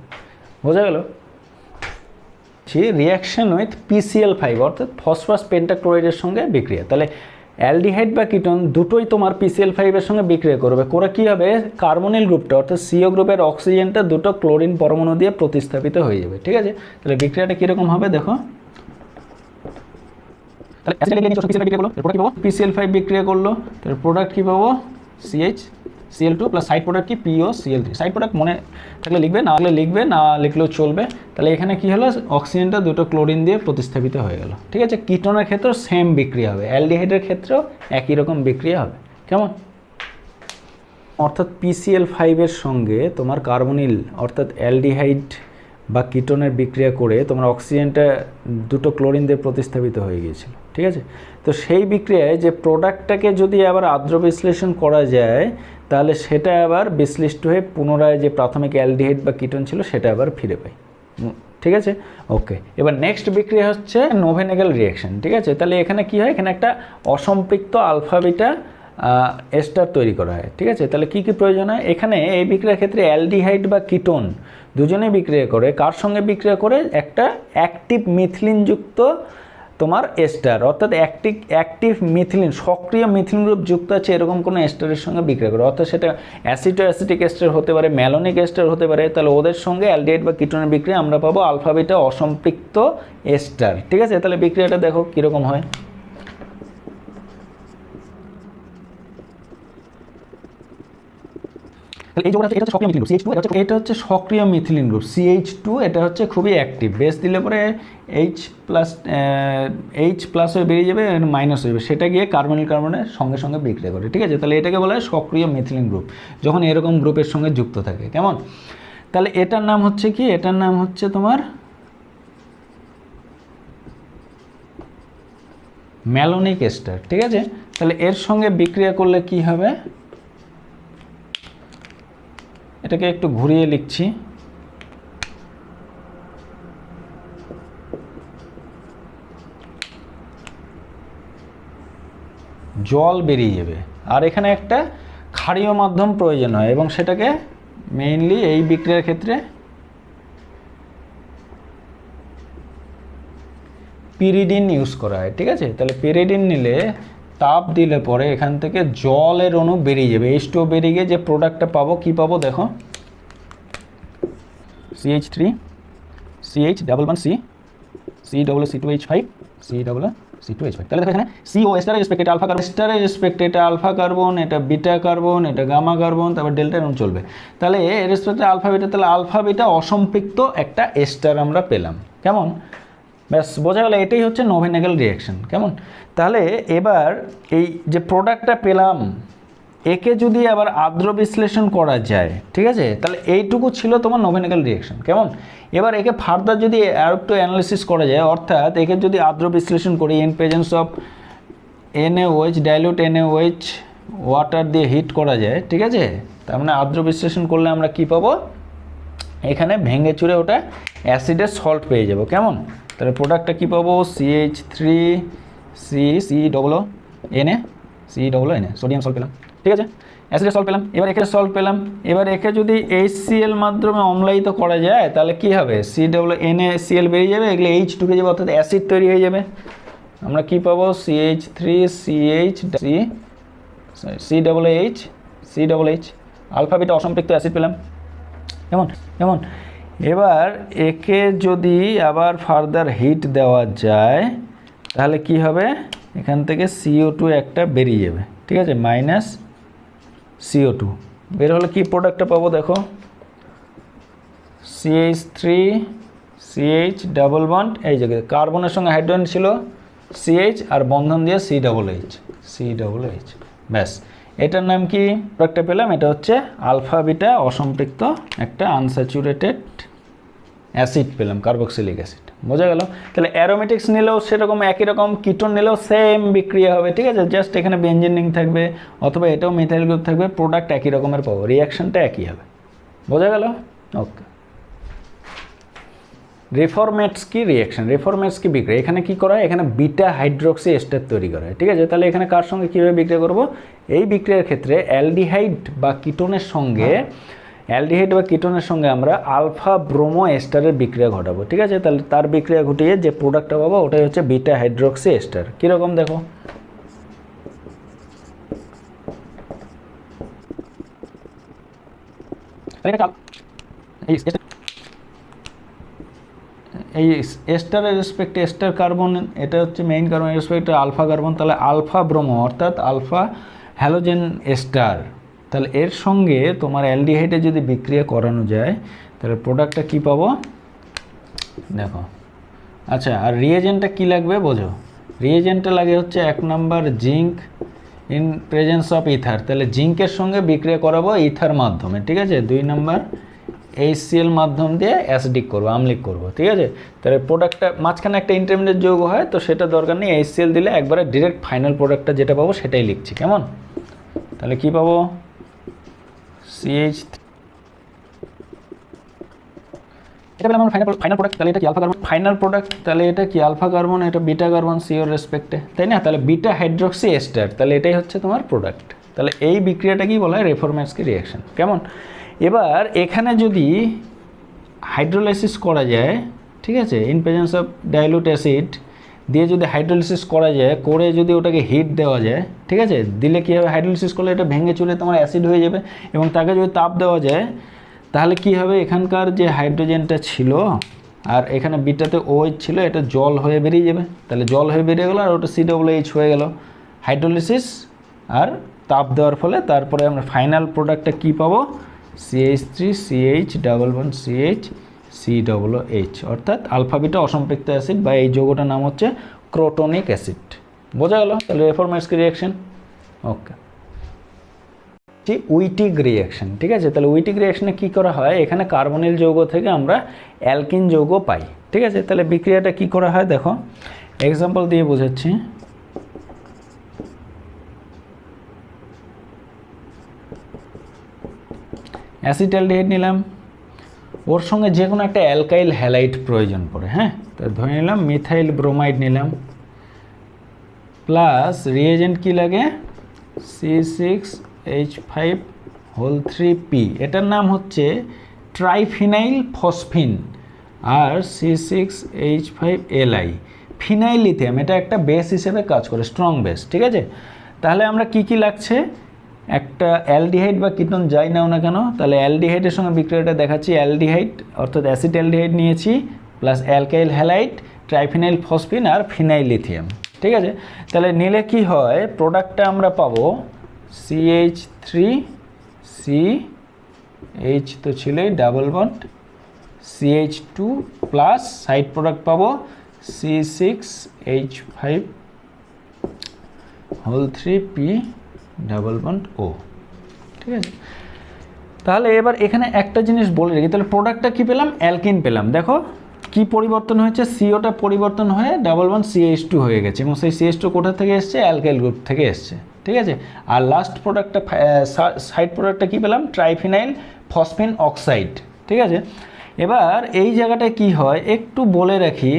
বোঝা গেল? রিয়াকশন উইথ PCl5, অর্থাৎ ফসফরাস পেন্টাক্লোরাইডের সঙ্গে বিক্রিয়া। তাহলে অ্যালডিহাইড বা কিটোন দুটোই তোমার PCl5 এর সঙ্গে বিক্রিয়া করবে, করে কী হবে? কার্বনিল গ্রুপটা অর্থাৎ CO গ্রুপের অক্সিজেনটা দুটো ক্লোরিন পরমাণু দিয়ে প্রতিস্থাপিত হয়ে যাবে। ঠিক আছে, তাহলে বিক্রিয়াটা কীরকম হবে দেখো। তাহলে PCl5 বিক্রিয়া করলো, তাহলে প্রোডাক্ট কী পাবো? CH Cl2 plus side product কি? POCl3। সাইড প্রোডাক্ট মনে থাকলে লিখবে, না হলে লিখবে না, লিখলেও চলবে। তাহলে এখানে কি হলো? অক্সিজেনটা দুটো ক্লোরিন দিয়ে প্রতিস্থাপিত হয়ে গেল। ঠিক আছে, কিটোনের ক্ষেত্রেও সেম বিক্রিয়া হবে, অ্যালডিহাইডের ক্ষেত্রেও একই রকম বিক্রিয়া হবে। কেমন? অর্থাৎ PCl5 এর সঙ্গে তোমার কার্বনিল অর্থাৎ অ্যালডিহাইড বা কিটোনের বিক্রিয়া করে তোমার অক্সিজেনটা দুটো ক্লোরিন দিয়ে প্রতিস্থাপিত হয়ে গিয়েছিল। ঠিক আছে, তো সেই বিক্রিয়ায় যে প্রোডাক্টটাকে যদি আবার আদ্র বিশ্লেষণ করা যায়, তাহলে সেটা আবার বিশ্লিষ্ট হয়ে পুনরায় যে প্রাথমিক অ্যালডিহাইড বা কিটোন ছিল সেটা আবার ফিরে পাই। ঠিক আছে, ওকে। এবার নেক্সট বিক্রিয়া হচ্ছে নোভেনেগেল রিয়াকশন। ঠিক আছে, তাহলে এখানে কি হয়? এখানে একটা অসম্পৃক্ত আলফা বিটা এস্টার তৈরি করা হয়। ঠিক আছে, তাহলে কি কি প্রয়োজন হয়? এখানে এই বিক্রিয়ার ক্ষেত্রে অ্যালডিহাইড বা কিটোন দুজনেই বিক্রিয়া করে। কার সঙ্গে বিক্রিয়া করে? একটা অ্যাক্টিভ মিথিলিনযুক্ত তোমার এস্টার, অর্থাৎ অ্যাক্টিভ মিথিলিন, সক্রিয় মিথিলিন গ্রুপ যুক্ত আছে এরকম কোনো এস্টারের সঙ্গে বিক্রিয়া করে, অর্থাৎ সেটা অ্যাসিটিক এস্টার হতে পারে, ম্যালোনিক এস্টার হতে পারে। তাহলে ওদের সঙ্গে অ্যালডিহাইড বা কিটোনের বিক্রিয়া আমরা পাবো আলফা বিটা অসম্পৃক্ত এস্টার। ঠিক আছে, তাহলে বিক্রিয়াটা দেখো কীরকম হয়। তাহলে এই যৌগটা হচ্ছে এটা হচ্ছে সক্রিয় মিথিলিন গ্রুপ CH2, এটা হচ্ছে সক্রিয় মিথিলিন গ্রুপ CH2, এটা হচ্ছে খুবই অ্যাক্টিভ, বেস দিলে পরে H+ হয়ে বেরিয়ে যাবে, মাইনাস হয়ে যাবে, সেটা গিয়ে কার্বনিল কার্বনের সঙ্গে সঙ্গে বিক্রিয়া করে, ঠিক আছে। তাহলে এটাকে বলা হয় সক্রিয় মিথিলিন গ্রুপ যখন এরকম গ্রুপের সঙ্গে যুক্ত থাকে, কেমন। তাহলে এটার নাম হচ্ছে কি, এটার নাম হচ্ছে তোমার ম্যালোনিক এস্টার, ঠিক আছে। তাহলে এর সঙ্গে বিক্রিয়া করলে কি হবে, এটাকে একটু ঘুরিয়ে লিখছি, জল বেরিয়ে যাবে, আর এখানে একটা ক্ষারীয় মাধ্যম প্রয়োজন হয়, এবং সেটাকে মেইনলি এই বিক্রিয়ার ক্ষেত্রে পিরিডিন ইউজ করা হয়, ঠিক আছে। তাহলে পিরিডিন নিলে তাপ দিলে পরে এখান থেকে জলের অণু বেরিয়ে যাবে, H2O বেরিয়ে গিয়ে যে প্রোডাক্টটা পাবো, কি পাবো দেখো, CH3 CH++C C++C2H5 C++C2H5। তাহলে দেখো এখানে CO এস্টারের রেসপেক্টে আলফা কার্বন, এস্টারের রেসপেক্টে এটা আলফা কার্বন, এটা বিটা কার্বন, এটা গামা কার্বন, তারপর ডেল্টা এরকম চলবে। তাহলে এর রেসপেক্টে আলফা বিটা, তাহলে আলফা বিটা অসম্পৃক্ত একটা এস্টার আমরা পেলাম, কেমন। ব্যাস বোঝা গেল, এটাই হচ্ছে নোভেনেগেল রিঅ্যাকশন, কেমন। তাহলে এবার এই যে প্রোডাক্টটা পেলাম, একে যদি আবার আর্দ্র বিশ্লেষণ করা যায়, ঠিক আছে, তাহলে এইটুকু ছিল তোমার নোভেনেগেল রিঅ্যাকশন, কেমন। এবার একে ফার্দার যদি আর একটু অ্যানালিসিস করা যায়, অর্থাৎ একে যদি আর্দ্র বিশ্লেষণ করি in presence of NaOH, dilute NaOH water দিয়ে হিট করা যায়, ঠিক আছে, তার মানে আর্দ্র বিশ্লেষণ করলে আমরা কি পাবো, এখানে ভেঙে চুরে ওটা অ্যাসিডের সল্ট পেয়ে যাব, কেমন। তাহলে প্রোডাক্টটা কী পাবো, CH3CCOONA COONA সোডিয়াম সল্ট পেলাম, ঠিক আছে, অ্যাসিডের সল্ট পেলাম। এবার এখানে সল্ট পেলাম, এবার একে যদি HCl মাধ্যমে অম্লায়িত করা যায়, তাহলে কি হবে, COONACl বেরিয়ে যাবে, এগুলো H ঢুকে যাবে, অর্থাৎ অ্যাসিড তৈরি হয়ে যাবে। আমরা কি পাবো, CH3CH আলফা বিটা অসম্পৃক্ত অ্যাসিড পেলাম, কেমন কেমন। এবার একে যদি আবার ফার্দার হিট দেওয়া যায়, তাহলে কি হবে, এখান থেকে CO2 একটা বেরিয়ে যাবে, ঠিক আছে, মাইনাস CO2 বের হলে কি প্রোডাক্টটা পাবো দেখো, CH3CH ডাবল বন্ড, এই জায়গায় কার্বনের সঙ্গে হাইড্রোজেন ছিল CH, আর বন্ধন দিয়ে COOH, ব্যাস। এটার নাম কি, প্রোডাক্টটা পেলাম, এটা হচ্ছে আলফা বিটা অসম্পৃক্ত একটা আনস্যাচুরেটেড অ্যাসিড পেলাম, কার্বক্সিলিক অ্যাসিড, বোঝা গেল। তাহলে অ্যারোমেটিক্স নিলেও সেরকম একই রকম, কিটোন নিলেও সেম বিক্রিয়া হবে, ঠিক আছে, জাস্ট এখানে বেঞ্জিন রিং থাকবে, অথবা এটাও মিথাইল গ্রুপ থাকবে, প্রোডাক্ট একই রকমের পাবো, রিয়াকশনটা একই হবে, বোঝা গেল। ওকে, রেফরমেটস কি রিয়াকশন, রেফরমেটস কি বিক্রিয়া, এখানে কি করা হয়, এখানে বিটা হাইড্রোক্সি এস্টার তৈরি করা হয়, ঠিক আছে। তাহলে এখানে কার সঙ্গে কীভাবে বিক্রিয়া করব, এই বিক্রিয়ার ক্ষেত্রে অ্যালডিহাইড বা কিটোনের সঙ্গে আমরা আলফা ব্রোমো এস্টারের বিক্রিয়া ঘটাবো, ঠিক আছে। তাহলে তার বিক্রিয়া ঘটিয়ে যে প্রোডাক্টটা পাবো ওটাই হচ্ছে বিটা হাইড্রোক্সি এস্টার। কীরকম দেখো, এই এস্টারের রেসপেক্টে এস্টার কার্বন, এটা হচ্ছে মেইন কার্বনের রেসপেক্টে আলফা কার্বন, তাহলে আলফা ব্রোমো অর্থাৎ আলফা হ্যালোজেন এস্টার, তাহলে এর সঙ্গে তোমার অ্যালডিহাইডে যদি বিক্রিয়া করানো যায়, তাহলে প্রোডাক্টটা কি পাবো দেখো। আচ্ছা, আর রিয়েজেন্টটা কি লাগবে বোঝো, রিয়েজেন্টটা লাগে হচ্ছে 1 number zinc in presence of ether, তাহলে জিঙ্কের সঙ্গে বিক্রিয়া করাবো ইথার মাধ্যমে, ঠিক আছে। 2 নাম্বার HCl মাধ্যম দিয়ে অ্যাসিডিক করবো, আম্লিক করবো, ঠিক আছে। তাহলে প্রোডাক্টটা মাঝখানে একটা ইন্টারমিডিয়েট যৌগ হয়, তো সেটা দরকার নেই, HCl দিলে একবারে ডিরেক্ট ফাইনাল প্রোডাক্টটা যেটা পাবো সেটাই লিখছি, কেমন। তাহলে কি পাবো, এটা পেলাম আমরা ফাইনাল প্রোডাক্ট, তাহলে এটা কি আলফা কার্বন ফাইনাল প্রোডাক্ট, তাহলে এটা কি আলফা কার্বন, এটা বিটা কার্বন সিওর রেসপেক্টে, তাই না। তাহলে বিটা হাইড্রোক্সি এস্টার, তাহলে এটাই হচ্ছে তোমার প্রোডাক্ট। তাহলে এই বিক্রিয়াটা কি বলা হয়, রেফরমেটসকি রিঅ্যাকশন, কেমন। এবার এখানে যদি হাইড্রোলাইসিস করা যায়, ঠিক আছে, in presence of dilute acid দিয়ে যদি হাইড্রোলাইসিস করা যায়, করে যদি ওটাকে হিট দেওয়া যায়, ঠিক আছে, দিলে কী হবে, হাইড্রোলাইসিস করলে এটা ভেঙে চুরে তোমার অ্যাসিড হয়ে যাবে, এবং তাকে যদি তাপ দেওয়া যায়, তাহলে কি হবে, এখানকার যে হাইড্রোজেনটা ছিল আর এখানে বিটাতে OH ছিল, এটা জল হয়ে বেরিয়ে যাবে, তাহলে জল হয়ে বেরিয়ে গেলো, আর ওটা COOH হয়ে গেল, হাইড্রোলাইসিস আর তাপ দেওয়ার ফলে তারপরে আমরা ফাইনাল প্রোডাক্টটা কী পাবো, CH3 CH double bond CH COOH, অর্থাৎ আলফা বিটা অসম্পৃক্ত অ্যাসিড বা এই যৌগটার নাম হচ্ছে ক্রোটনিক অ্যাসিড। বোঝা গেল? তাহলে রেফরমেটসকি রিয়াকশন। ওকে, উইটিক রিয়াকশন। ঠিক আছে, তাহলে উইটিক রিয়াকশনে কী করা হয়, এখানে কার্বনিল যৌগ থেকে আমরা অ্যালকিন যৌগ পাই। ঠিক আছে, তাহলে বিক্রিয়াটা কি করা হয় দেখো, এক্সাম্পল দিয়ে বোঝাচ্ছি। অ্যাসিটালডিহাইড নিলাম, ওর সঙ্গে যে কোনো একটা অ্যালকাইল হ্যালাইড প্রয়োজন পড়ে। হ্যাঁ, তা ধরে নিলাম মিথাইল ব্রোমাইড নিলাম, প্লাস রিয়েজেন্ট কি লাগে, C6H5O3P, এটার নাম হচ্ছে ট্রাইফিনাইল ফসফিন, আর C6H5Li ফিনাইল লিথিয়াম, এটা একটা বেস হিসেবে কাজ করে, স্ট্রং বেস। ঠিক আছে, তাহলে আমরা কি কি লাগছে, একটা অ্যালডিহাইড বা কিটোন যাই নাও না কেন, তাহলে অ্যালডিহাইডের সঙ্গে বিক্রিয়াটা দেখাচ্ছি, অ্যালডিহাইড অর্থাৎ অ্যাসিটালডিহাইড নিয়েছি, প্লাস অ্যালকাইল হ্যালাইড, ট্রাইফিনাইল ফসফিন আর ফিনাইল লিথিয়াম। ঠিক আছে, তাহলে নিলে কি হয়, প্রোডাক্টটা আমরা পাবো CH3CH তো ছিলই double bond, CH2 plus side product পাবো C6H5O3P ডাবল বন্ড O। ঠিক আছে, তাহলে এবার এখানে একটা জিনিস বলে রেখি, তাহলে প্রোডাক্টটা কি পেলাম, অ্যালকিন পেলাম। দেখো কি পরিবর্তন হয়েছে, সিওটা পরিবর্তন হয়ে ডাবল বন্ড CH2 হয়ে গেছে, এবং সেই CH2 কোথা থেকে এসছে, অ্যালকাইল গ্রুপ থেকে এসছে। ঠিক আছে, আর লাস্ট প্রোডাক্টটা সাইড প্রোডাক্টটা কি পেলাম, ট্রাইফিনাইল ফসফিন অক্সাইড। ঠিক আছে, এবার এই জায়গাটায় কি হয় একটু বলে রাখি,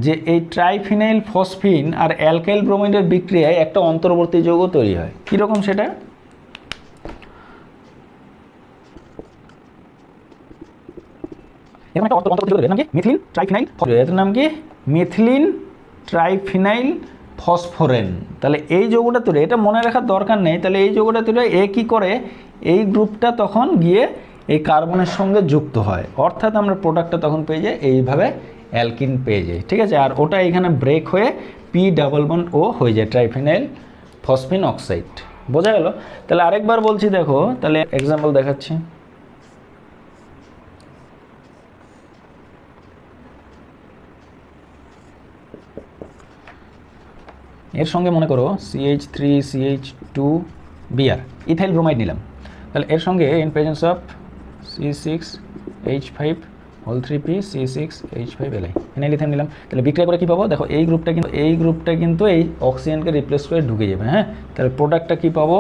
যে এই ট্রাইফিনাইল ফসফিন আর অ্যালকাইল ব্রোমাইডের বিক্রিয়ায় একটা অন্তর্বর্তী যৌগ তৈরি হয়। কীরকম সেটা, এরকম একটা অন্তর্বর্তী যৌগ, এর নাম কি মিথিলিন ট্রাইফিনাইল, এটার নাম কি মিথিলিন ট্রাইফিনাইল ফসফোরেন। তাহলে এই যৌগটা তৈরি, এটা মনে রাখার দরকার নেই, তাহলে এই যৌগটা তৈরি এ কী করে, এই গ্রুপটা তখন গিয়ে এই কার্বনের সঙ্গে যুক্ত হয়, অর্থাৎ আমরা প্রোডাক্টটা তখন পেয়ে যাই এইভাবে অ্যালকিন পেয়ে যাই। ঠিক আছে, আর ওটা এখানে ব্রেক হয়ে P ডাবল বন্ড O হয়ে যায়, ট্রাইফিনাইল ফসফিন অক্সাইড। বোঝা গেল? তাহলে আরেকবার বলছি, দেখো তাহলে এক্সাম্পল দেখাচ্ছি। এর সঙ্গে মনে করো CH3CH2Br ইথাইল ব্রোমাইড নিলাম, তাহলে এর সঙ্গে in presence of C6H5O3P C6H5Li phenyl lithium নিলাম, তাহলে বিক্রিয়া করে কী পাবো, দেখো এই গ্রুপটা কিন্তু এই অক্সিজেনকে রিপ্লেস করে ঢুকে যাবে। হ্যাঁ, তাহলে প্রোডাক্টটা কী পাবো,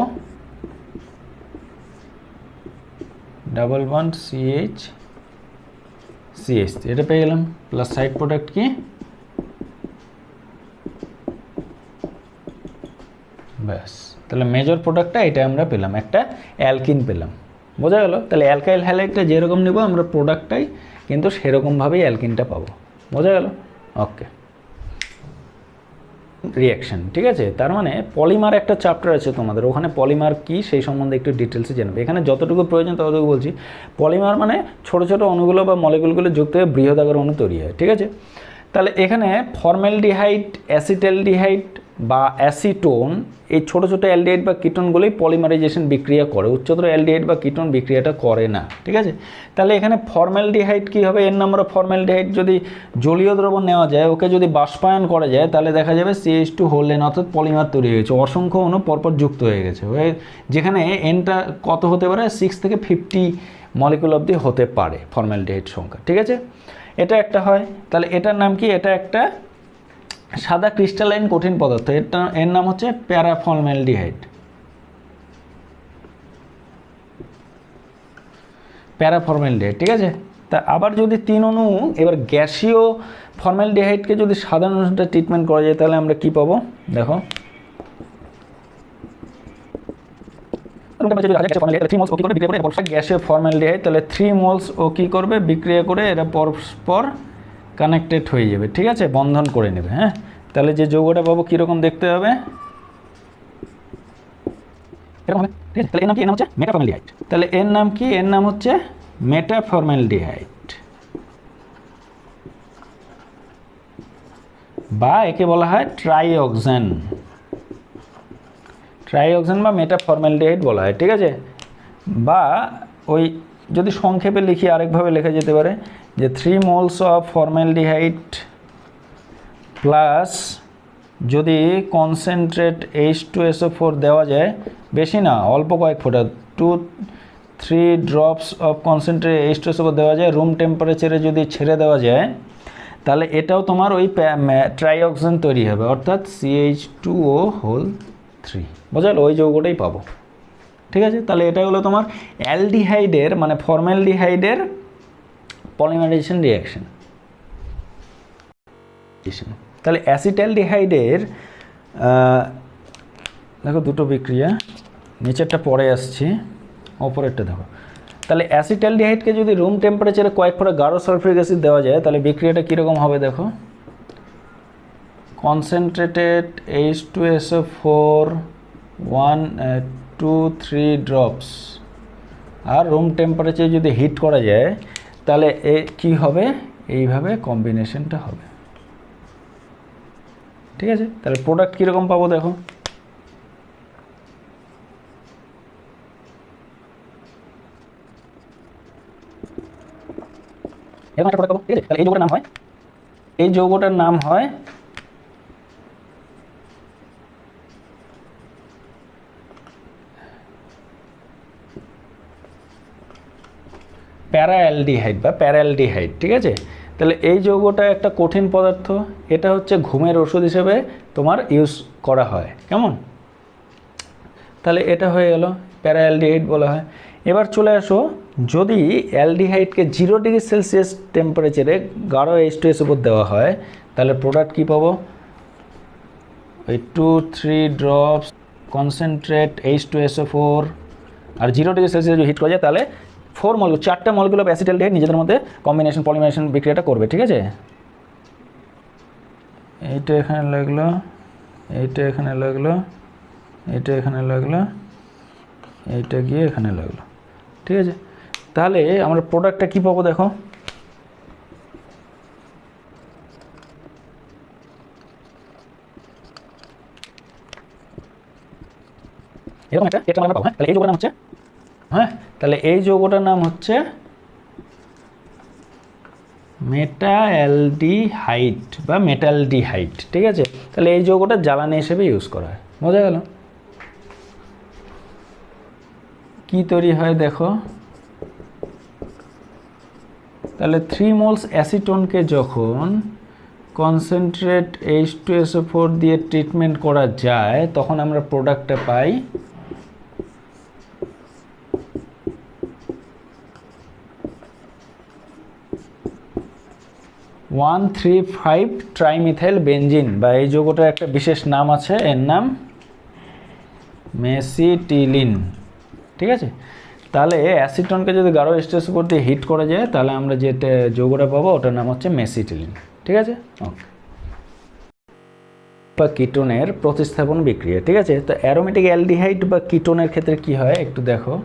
ডাবল বন্ড CH এটা পেয়ে গেলাম, প্লাস সাইড প্রোডাক্ট কি, ব্যাস। তাহলে মেজর প্রোডাক্টটা এটা আমরা পেলাম, একটা অ্যালকিন পেলাম। বোঝা গেল? তাহলে অ্যালকাইল হ্যালাইডটা যেরকম নেব আমরা প্রোডাক্টটাই কিন্তু সেরকমভাবেই অ্যালকিনটা পাবো। বোঝা গেল? ওকে, রিয়াকশন। ঠিক আছে, তার মানে পলিমার একটা চ্যাপ্টার আছে তোমাদের, ওখানে পলিমার কি সেই সম্বন্ধে একটু ডিটেলসে জানবে। এখানে যতটুকু প্রয়োজন ততটুকু বলছি। পলিমার মানে ছোট ছোট অণুগুলো বা মলিকুলগুলো যুক্ত হয়ে বৃহদাকার অণু তৈরি হয়। ঠিক আছে, তাহলে এখানে ফর্মালডিহাইড, অ্যাসিটালডিহাইড বা অ্যাসিটোন, এই ছোটো ছোটো অ্যালডিহাইড বা কিটোনগুলোই পলিমারাইজেশন বিক্রিয়া করে, উচ্চতর অ্যালডিহাইড বা কিটোন বিক্রিয়াটা করে না। ঠিক আছে, তাহলে এখানে ফর্মালডিহাইড কী হবে, এর নাম্বার ফর্মালডিহাইড যদি জলীয় দ্রবণ নেওয়া যায়, ওকে যদি বাষ্পায়ন করা যায়, তাহলে দেখা যাবে CH2 হোল এন, অর্থাৎ পলিমার তৈরি হয়েছে, অসংখ্য অণু পরপর যুক্ত হয়ে গেছে, যেখানে এনটা কত হতে পারে, 6 থেকে 50 মলিকুল অবধি হতে পারে ফর্মালডিহাইড সংখ্যা। ঠিক আছে, এটা একটা হয়। তাহলে এটার নাম কি, এটা একটা সাদা ক্রিস্টালাইন কঠিন পদার্থ, এর নাম হচ্ছে প্যারাফর্মালডিহাইড। ঠিক আছে, তা আবার যদি 3 অণু, এবার গ্যাসীয় ফর্মালডিহাইডকে যদি সাধারণ অণুটা ট্রিটমেন্ট করা যায়, তাহলে আমরা কি পাবো, দেখো গ্যাসীয় ফর্মালডিহাইড, তাহলে 3 মোলস ও কী করবে, বিক্রিয়া করে এরা পরস্পর কানেক্টেড হয়ে যাবে। ঠিক আছে, বন্ধন করে নেবে। হ্যাঁ, তাহলে যে যৌগটা পাবো কীরকম দেখতে হবে, এরকম হবে। ঠিক আছে, তাহলে এর নাম কি, এর নাম হচ্ছে মেটাফর্মালডিহাইড। তাহলে এর নাম কি, এর নাম হচ্ছে মেটাফর্মালডিহাইড, বা একে বলা হয় ট্রাইঅক্সেন বা মেটাফর্মালডিহাইড বলা হয়। ঠিক আছে, বা ওই যদি সংক্ষেপে লিখি আরেকভাবে লেখা যেতে পারে যে 3 মোলস অফ ফর্মালডিহাইড প্লাস যদি কনসেন্ট্রেট H2SO4 দেওয়া যায়, বেশি না অল্প কয়েক ফোঁটা 2-3 ড্রপস অফ কনসেন্ট্রেট H2SO4 দেওয়া যায়, রুম টেম্পারেচারে যদি ছেড়ে দেওয়া যায়, তাহলে এটাও তোমার ওই ট্রাইঅক্সিজেন তৈরি হবে, অর্থাৎ CH2O3 বোঝাল, ওই যৌগটাই পাবো। ঠিক আছে, তাহলে এটা হলো তোমার অ্যালডিহাইডের মানে ফর্মালডিহাইডের পলিমারাইজেশন রিঅ্যাকশন। তাহলে অ্যাসিটালডিহাইডের দেখো দুটো বিক্রিয়া, নিচেরটা পরে আসছি, ওপরেরটা দেখো। তাহলে অ্যাসিটালডিহাইডকে যদি রুম টেম্পারেচারে কয়েক ফোঁটা গাঢ় সালফিউরিক অ্যাসিড দেওয়া যায়, তাহলে বিক্রিয়াটা কীরকম হবে দেখো। কনসেন্ট্রেটেড H2SO4 1-2-3 ড্রপস, আর রুম টেম্পারেচারে যদি হিট করা যায়, তাহলে কি হবে, এইভাবে কম্বিনেশনটা হবে। ঠিক আছে, তাহলে প্রোডাক্ট কীরকম পাবো দেখো। এরকম একটা প্রোডাক্ট পাবো। ঠিক আছে, তাহলে এই যৌগটার নাম হয় প্যারাঅ্যালডিহাইড বা প্যারাঅ্যালডিহাইড। ঠিক আছে, তাহলে এই যৌগটা একটা কঠিন পদার্থ, এটা হচ্ছে ঘুমের ওষুধ হিসেবে তোমার ইউজ করা হয়, কেমন। তাহলে এটা হয়ে গেল, প্যারাঅ্যালডিহাইড বলা হয়। এবার চলে আসো, যদি অ্যালডিহাইডকে 0 ডিগ্রি সেলসিয়াস টেম্পারেচারে গাঢ় H2SO4 দেওয়া হয়, তাহলে প্রোডাক্ট কী পাবো, ওই 2-3 ড্রপস কনসেন্ট্রেট H2SO4, আর 0 ডিগ্রি সেলসিয়াস যদি হিট করা যায়, তাহলে 4 মলিকুল 4টা মলিকুল অফ অ্যাসিটালডিহাইড নিজেদের মধ্যে কম্বিনেশন পলিমারাইজেশন বিক্রিয়াটা করবে। ঠিক আছে, এইটা এখানে লাগলো, এইটা এখানে লাগলো, এইটা এখানে লাগলো, এইটা গিয়ে এখানে লাগলো। ঠিক আছে, তাহলে আমরা প্রোডাক্টটা কী পাবো দেখো। এরকম একটা টেট্রা আমরা পাবো। হ্যাঁ, তাহলে এই যৌগটার নাম হচ্ছে তাহলে এই যৌগটার নাম হচ্ছে মেটাঅ্যালডিহাইড বা মেটালডিহাইড। ঠিক আছে, তাহলে এই যৌগটা জ্বালানি হিসেবে ইউজ করা হয়। বোঝা গেল কি তৈরি হয় দেখো। তাহলে 3 মোলস অ্যাসিটোনকে যখন কনসেন্ট্রেট H2SO4 দিয়ে ট্রিটমেন্ট করা যায়, তখন আমরা প্রোডাক্টটা পাই 1,3,5 ট্রাইমিথাইল বেনজিন, বা এই যৌগটার একটা বিশেষ নাম আছে, এর নাম মেসিটিলিন। ঠিক আছে, তাহলে অ্যাসিটনকে যদি গাঢ় H2SO4 দিয়ে হিট করা যায়, তাহলে আমরা যে যৌগটা পাবো ওটার নাম হচ্ছে মেসিটিলিন। ঠিক আছে, ওকে। বা কিটোনের প্রতিস্থাপন বিক্রিয়া। ঠিক আছে, তো অ্যারোমেটিক অ্যালডিহাইড বা কিটোনের ক্ষেত্রে কি হয় একটু দেখো।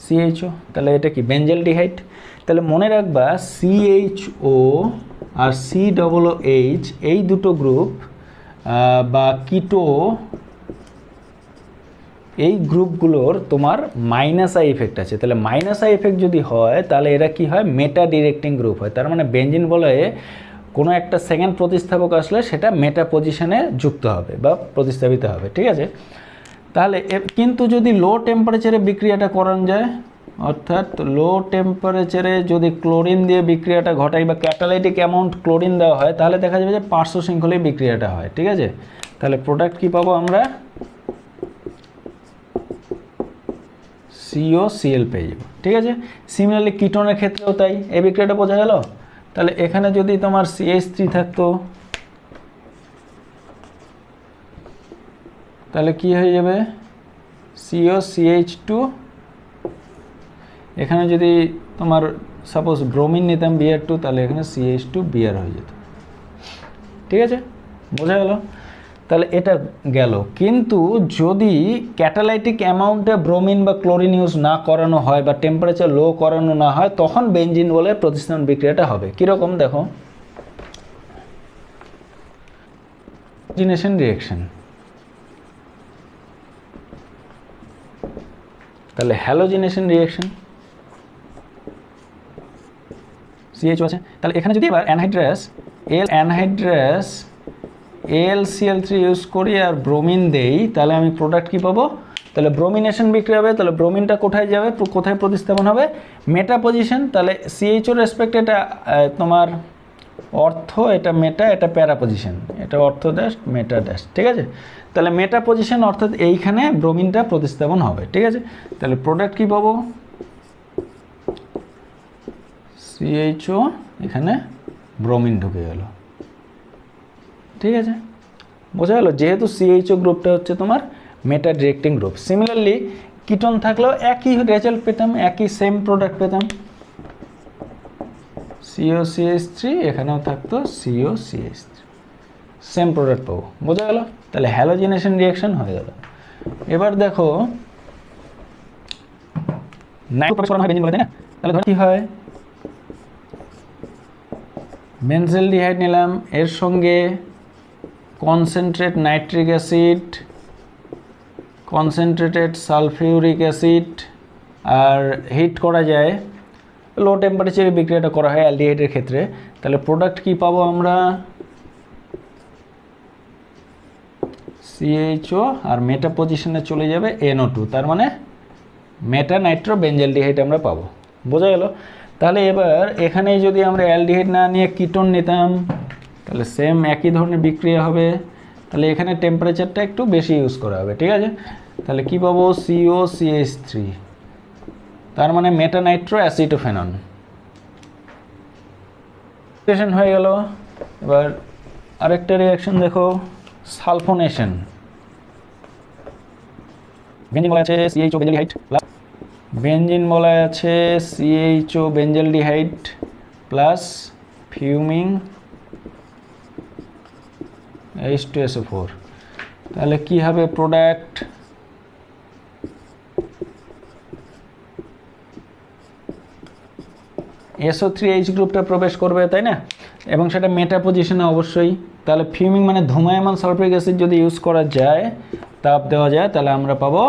CHO, তাহলে এটা কি বেঞ্জেলডিহাইড। তাহলে মনে রাখবা CHO আর COOH এই দুটো গ্রুপ বা কিটো, এই গ্রুপগুলোর তোমার মাইনাস আই ইফেক্ট আছে। তাহলে মাইনাস আই ইফেক্ট যদি হয়, তাহলে এরা কি হয়, মেটা ডিরেক্টিং গ্রুপ হয়। তার মানে বেঞ্জিন বলে কোনো একটা সেকেন্ড প্রতিস্থাপক আসলে সেটা মেটা পজিশনে যুক্ত হবে বা প্রতিস্থাপিত হবে। ঠিক আছে, তাহলে কিন্তু যদি লো টেম্পারেচারে বিক্রিয়াটা করানো যায়, অর্থাৎ লো টেম্পারেচারে যদি ক্লোরিন দিয়ে বিক্রিয়াটা ঘটাই বা ক্যাটালাইটিক অ্যামাউন্ট ক্লোরিন দেওয়া হয়, তাহলে দেখা যাবে যে পার্শ্ব শৃঙ্খলেই বিক্রিয়াটা হয়। ঠিক আছে, তাহলে প্রোডাক্ট কি পাবো আমরা, COCl পেয়ে যাবো। ঠিক আছে, সিমিলারলি কিটোনের ক্ষেত্রেও তাই, এই বিক্রিয়াটা বোঝা গেল। তাহলে এখানে যদি তোমার CH3 থাকতো, তাহলে কি হয়ে যাবে, COCH2। এখানে যদি তোমার সাপোজ ব্রোমিন নিতাম Br2, তাহলে এখানে CH2 Br হয়ে যেত। ঠিক আছে, বোঝা গেল। তাহলে এটা গেল, কিন্তু যদি ক্যাটালাইটিক অ্যামাউন্টে ব্রোমিন বা ক্লোরিন ইউজ না করানো হয় বা টেম্পারেচার লো করানো না হয়, তখন বেনজিন বলে প্রতিস্থাপন বিক্রিয়াটা হবে। কীরকম দেখো, অক্সিজেনেশন রিঅ্যাকশন। তাহলে হ্যালোজিনেশন রিঅ্যাকশন CH আছে। তাহলে এখানে যদি এবার অ্যানহাইড্রাস AlCl3 ইউজ করি আর ব্রোমিন দেই, তাহলে আমি প্রোডাক্ট কি পাবো? তাহলে ব্রোমিনেশন বিক্রিয়া হবে। তাহলে ব্রোমিনটা কোথায় যাবে, কোথায় প্রতিস্থাপন হবে? মেটা পজিশন। তাহলে CHO রেসপেক্ট এটা তোমার অর্থ, এটা মেটা, এটা প্যারা পজিশন, এটা অর্থ ড্যাশ মেটা ড্যাশ, ঠিক আছে? তাহলে মেটা পজিশন অর্থাৎ এইখানে ব্রোমিনটা প্রতিস্থাপন হবে, ঠিক আছে? তাহলে প্রোডাক্ট কি পাবো? CHO, এখানে ব্রোমিন ঢুকে গেল, ঠিক আছে? বোঝা গেল? যেহেতু CHO গ্রুপটা হচ্ছে তোমার মেটা ডিরেক্টিং গ্রুপ। সিমিলারলি কিটোন থাকলেও একই রেজাল্ট পেতাম, একই সেম প্রোডাক্ট পেতাম, COCH3, এখানেও থাকতো COCH3, সেম প্রোডাক্ট পাবো। বোঝা গেল? তাহলে হ্যালোজিনেশন রিঅ্যাকশন হয়ে গেল। এবার দেখো বেঞ্জিন বলে, তাই না? তাহলে ধরো কি হয়, বেনজেলডিহাইড নিলাম, এর সঙ্গে concentrate nitric acid, concentrated sulphuric acid, আর হিট করা যায়, লো টেম্পারেচারে বিক্রিয়াটা করা হয় অ্যালডিহাইডের ক্ষেত্রে। তাহলে প্রোডাক্ট কি পাবো আমরা? CHO, আর মেটা পজিশনে চলে যাবে NO2, তার মানে মেটা নাইট্রো বেঞ্জেলডিহাইড আমরা পাবো। বোঝা গেল? তাহলে এবার এখানে যদি আমরা অ্যালডিহাইড না নিয়ে কিটোন নিতাম, তাহলে সেম একই ধরনের বিক্রিয়া হবে। তাহলে এখানে টেম্পারেচারটা একটু বেশি ইউজ করা হবে, ঠিক আছে? তাহলে কি পাবো? COCH3, তার মানে মেটা নাইট্রো অ্যাসিটোফেনন রিঅ্যাকশন হয়ে গেল। এবার আরেকটা রিঅ্যাকশন দেখো, সালফোনেশন। বেঞ্জিন বলা আছে CHO বেঞ্জেলডিহাইড, বেঞ্জিন বলা আছে CHO বেঞ্জেলডিহাইড প্লাস ফিউমিং H2SO4। তাহলে কি হবে প্রোডাক্ট? SO3H গ্রুপটা প্রবেশ করবে, তাই না? এবং সেটা মেটা পজিশনে অবশ্যই। তাহলে ফিউমিং মানে ধূমায়মান সালফিউরিক অ্যাসিড যদি ইউজ করা যায়, তাপ দেওয়া যায়, তাহলে আমরা পাবো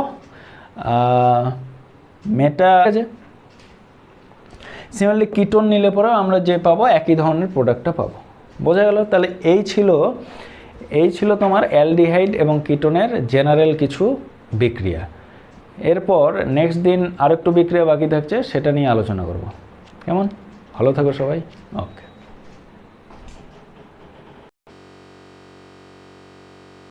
মেটা। সিমিলারলি কিটোন নিলে পরেও আমরা যে পাবো একই ধরনের প্রোডাক্টটা পাবো। বোঝা গেল? তাহলে এই ছিল তোমার অ্যালডিহাইড এবং কিটোনের জেনারেল কিছু বিক্রিয়া। এরপর নেক্সট দিন আরেকটু বিক্রিয়া বাকি থাকছে, সেটা নিয়ে আলোচনা করব। কেমন? ভালো থাকো সবাই। ওকে।